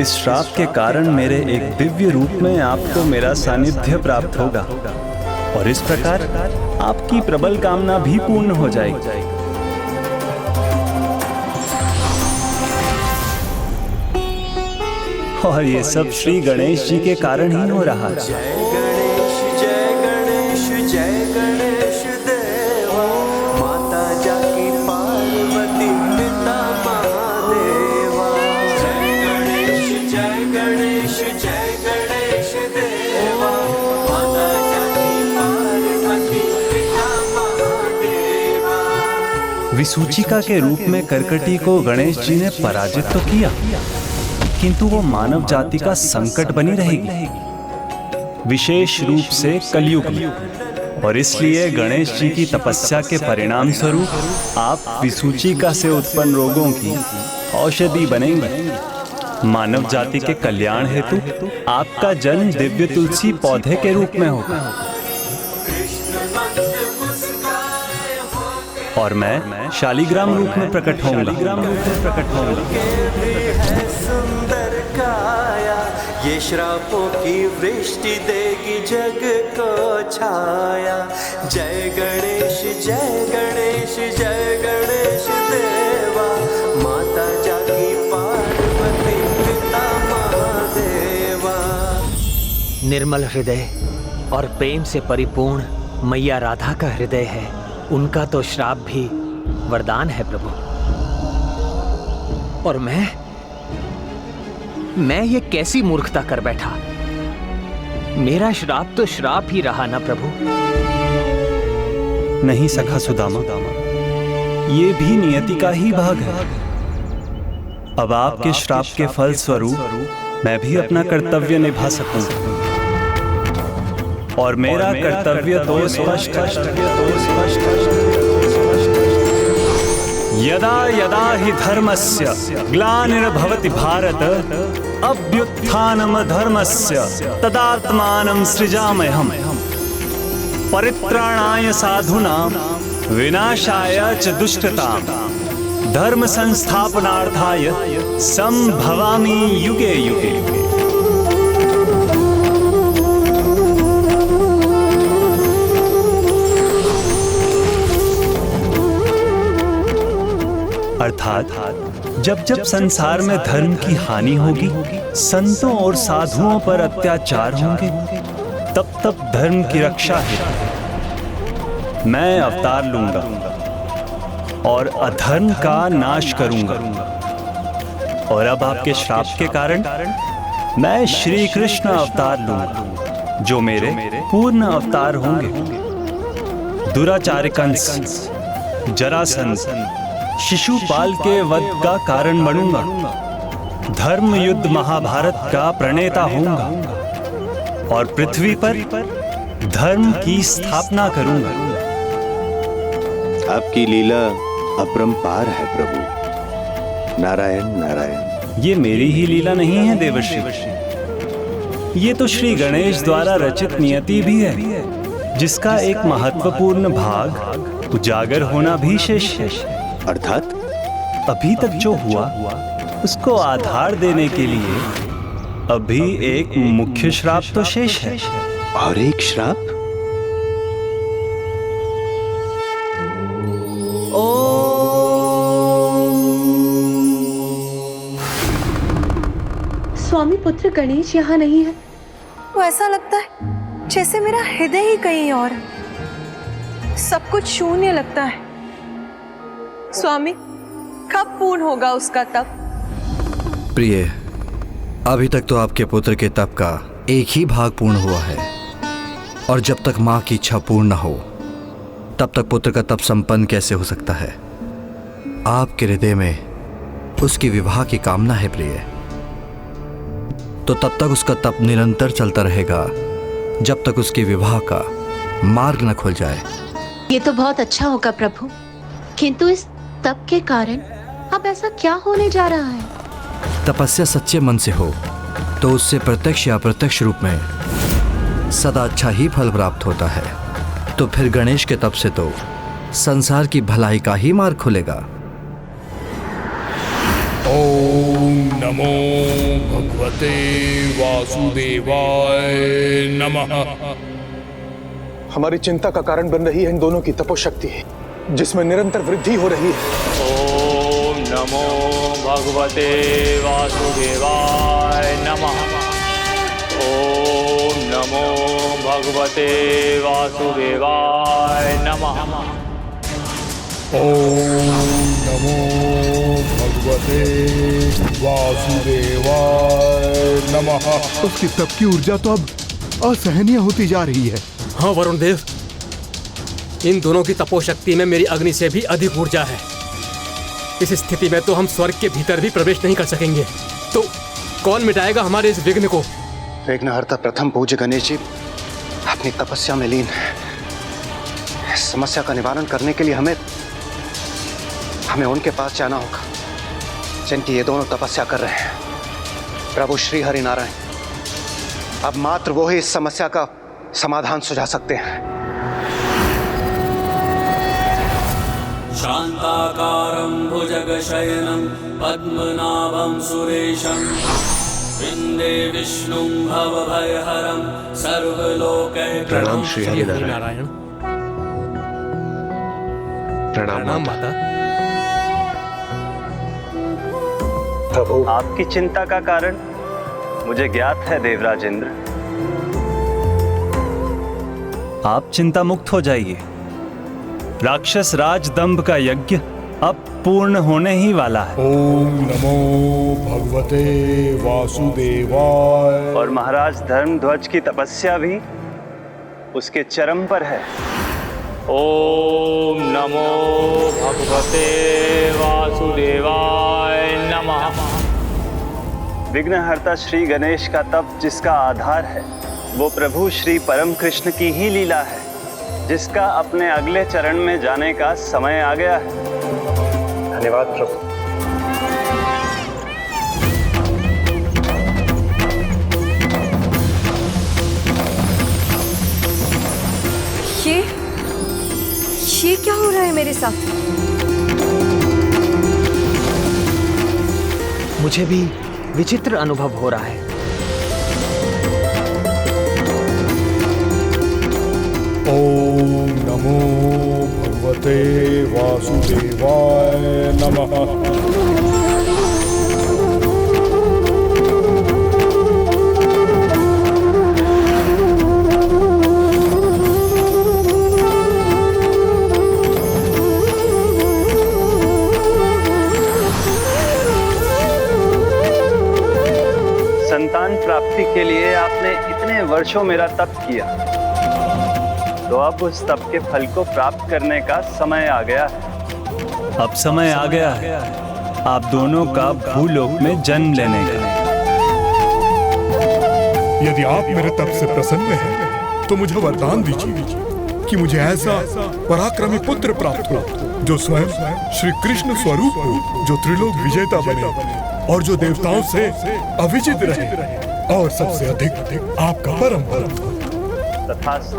इस श्राप के कारण मेरे एक दिव्य रूप में आपको मेरा सानिध्य प्राप्त होगा, और इस प्रकार आपकी प्रबल कामना भी पूर्ण हो जाएगी। और ये सब श्री गणेश जी के कारण ही हो रहा है। विसूचिका के रूप में करकटी को गणेश जी ने पराजित तो किया, किंतु वो मानव जाति का संकट बनी रहेगी, विशेष रूप से कलयुग में। और इसलिए गणेश जी की तपस्या के परिणाम स्वरूप आप विसूचिका से उत्पन्न रोगों की औषधि बनेंगे। मानव जाति के कल्याण हेतु आपका जन्म दिव्य तुलसी पौधे के रूप में होगा, और मैं शालिग्राम रूप में प्रकट होऊंगा। सुंदर काया ये श्रापों की वृष्टि देगी जग को छाया। जय गणेश जय गणेश जय गणेश देवा, माता जाकी पार्वती पिता महादेवा। निर्मल हृदय और प्रेम से परिपूर्ण मैया राधा का हृदय है, उनका तो श्राप भी वरदान है प्रभु। और मैं ये कैसी मूर्खता कर बैठा। मेरा श्राप तो श्राप ही रहा ना प्रभु। नहीं सखा सुदामा, ये भी नियति का ही भाग है। अब आपके श्राप के फल स्वरूप मैं भी अपना कर्तव्य निभा सकूं। और मेरा कर्तव्य तो स्पष्ट यदा यदा हि धर्मस्य ग्लानिर्भवति भारत अभ्युत्थानम धर्मस्य तदात्मानं सृजाम्यहम् परित्राणाय साधूनां विनाशाय च दुष्टताम् धर्म संस्थापनार्थाय संभवामि युगे युगे। अर्थात जब जब संसार में धर्म की हानि होगी, संतों और साधुओं पर अत्याचार होंगे, तब तब धर्म की रक्षा हेतु मैं अवतार लूंगा और अधर्म का नाश करूंगा। और अब आपके श्राप के कारण मैं श्री कृष्ण अवतार लूंगा, जो मेरे पूर्ण अवतार होंगे। दुराचारी कंस, जरासंध, शिशुपाल के वध का कारण बनूंगा। धर्म युद्ध महाभारत का प्रणेता होऊंगा और पृथ्वी पर धर्म की स्थापना करूंगा। आपकी लीला अपरंपार है प्रभु। नारायण नारायण। ये मेरी ही लीला नहीं है देवर्षि, ये तो श्री गणेश द्वारा रचित नियति भी है, जिसका एक महत्वपूर्ण भाग उजागर होना भी शेष है। अर्थात अभी तक जो हुआ उसको आधार देने के लिए अभी एक मुख्य श्राप तो शेष है। और एक श्राप? स्वामी पुत्र गणेश यहाँ नहीं है। तो ऐसा लगता है जैसे मेरा हृदय ही कहीं और है। सब कुछ शून्य लगता है। स्वामी, कब पूर्ण होगा उसका तप? प्रिय, अभी तक तो आपके पुत्र के तप का एक ही भाग पूर्ण हुआ है, और जब तक माँ की इच्छा पूर्ण न हो तब तक पुत्र का तप संपन्न कैसे हो सकता है? आपके हृदय में उसकी विवाह की कामना है प्रिय, तो तब तक उसका तप निरंतर चलता रहेगा जब तक उसके विवाह का मार्ग न खुल जाए। ये तो बहुत अच्छा होगा प्रभु, किंतु इस तप के कारण अब ऐसा क्या होने जा रहा है? तपस्या सच्चे मन से हो तो उससे प्रत्यक्ष या अप्रत्यक्ष रूप में सदा अच्छा ही फल प्राप्त होता है। तो फिर गणेश के तप से तो संसार की भलाई का ही मार्ग खुलेगा। ओम नमो भगवते वासुदेवाय नमः। हमारी चिंता का कारण बन रही है इन दोनों की तपोशक्ति, जिसमें निरंतर वृद्धि हो रही है। ओम नमो भगवते वासुदेवाय नमः। ओम नमो भगवते वासुदेवाय नमः। ओम नमो भगवते वासुदेवाय नमः। उसकी तप की ऊर्जा तो अब असहनीय होती जा रही है। हाँ वरुण देव, इन दोनों की तपोशक्ति में मेरी अग्नि से भी अधिक ऊर्जा है। इस स्थिति में तो हम स्वर्ग के भीतर भी प्रवेश नहीं कर सकेंगे। तो कौन मिटाएगा हमारे इस विघ्न को? विघ्नहर्ता प्रथम पूज्य गणेश जी अपनी तपस्या में लीन है। इस समस्या का निवारण करने के लिए हमें उनके पास जाना होगा जिनकी ये दोनों तपस्या कर रहे हैं, प्रभु श्री हरि नारायण। अब मात्र वो ही इस समस्या का समाधान सुझा सकते हैं। शांताकारं भुजगशयनं पद्मनाभं सुरेशं वन्दे विष्णुं भवभयहरं सर्वलोकैकनाथं। प्रणाम श्री हरि नारायण। प्रणाम माता। प्रभु, आपकी चिंता का कारण मुझे ज्ञात है देवराज इंद्र। आप चिंता मुक्त हो जाइए। राक्षस राज दंभ का यज्ञ अब पूर्ण होने ही वाला है। ओम नमो भगवते वासुदेवाय। और महाराज धर्मध्वज की तपस्या भी उसके चरम पर है। ओम नमो भगवते वासुदेवाय नमः। विघ्नहर्ता श्री गणेश का तप जिसका आधार है, वो प्रभु श्री परम कृष्ण की ही लीला है, जिसका अपने अगले चरण में जाने का समय आ गया है। धन्यवाद प्रभु। ये क्या हो रहा है मेरे साथ? मुझे भी विचित्र अनुभव हो रहा है। ओम नमो भगवते वासुदेवाय नमः। संतान प्राप्ति के लिए आपने इतने वर्षों मेरा तप किया, तो अब उस तप के फल को प्राप्त करने का समय आ गया है। अब समय आ गया है आप दोनों का भूलोक में जन्म लेने का। यदि आप मेरे तप से प्रसन्न हैं, तो मुझे वरदान दीजिए कि मुझे ऐसा पराक्रमी पुत्र प्राप्त हो जो स्वयं श्री कृष्ण स्वरूप हो, जो त्रिलोक विजेता बने और जो देवताओं से अविजित रहे और सबसे अधिक आपका परम भक्त हो। तथास्तु,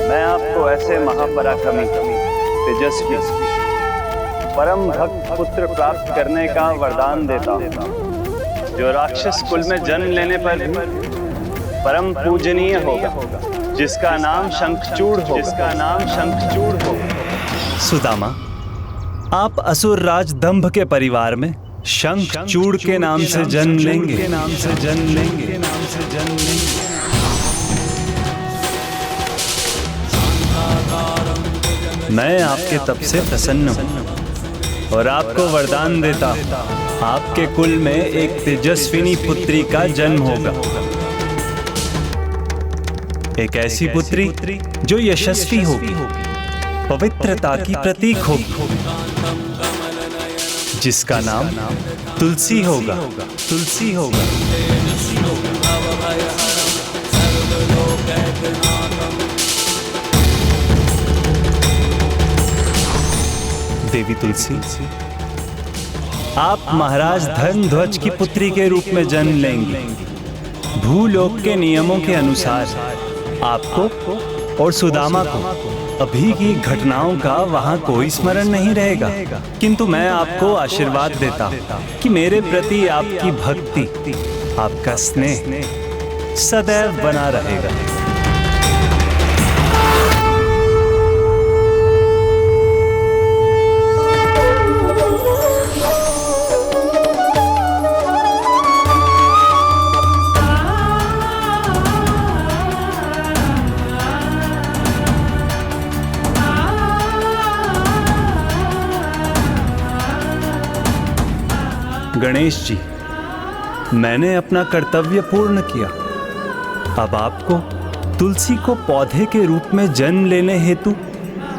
मैं आपको ऐसे महापराक्रमी, तेजस्वी, परम भक्त पुत्र प्राप्त करने का वरदान देता हूँ, जो राक्षस कुल में जन्म लेने पर भी परम पूजनीय होगा, जिसका नाम शंखचूड़ होगा, जिसका नाम शंखचूड़ होगा। सुदामा, आप असुर राज दंभ के परिवार में शंखचूड़ के नाम से जन्म लेंगे। मैं आपके तप से प्रसन्न हूँ और आपको वरदान देता हूँ, आपके कुल में एक तेजस्विनी पुत्री का जन्म होगा। एक ऐसी पुत्री जो यशस्वी होगी, पवित्रता की प्रतीक होगी, जिसका नाम तुलसी होगा। तुलसी होगा। देवी तुलसी, आप महाराज धर्मध्वज की पुत्री के रूप में जन्म लेंगे। भूलोक के नियमों के अनुसार आपको और सुदामा को अभी की घटनाओं का वहां कोई स्मरण नहीं रहेगा, किंतु मैं आपको आशीर्वाद देता हूं कि मेरे प्रति आपकी भक्ति, आपका स्नेह सदैव बना रहेगा। गणेश जी, मैंने अपना कर्तव्य पूर्ण किया। अब आपको तुलसी को पौधे के रूप में जन्म लेने हेतु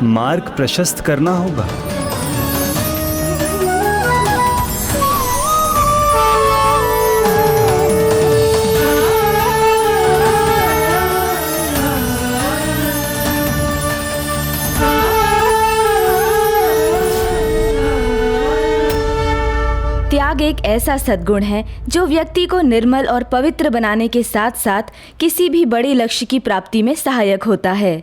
मार्ग प्रशस्त करना होगा। त्याग एक ऐसा सद्गुण है जो व्यक्ति को निर्मल और पवित्र बनाने के साथ साथ किसी भी बड़े लक्ष्य की प्राप्ति में सहायक होता है।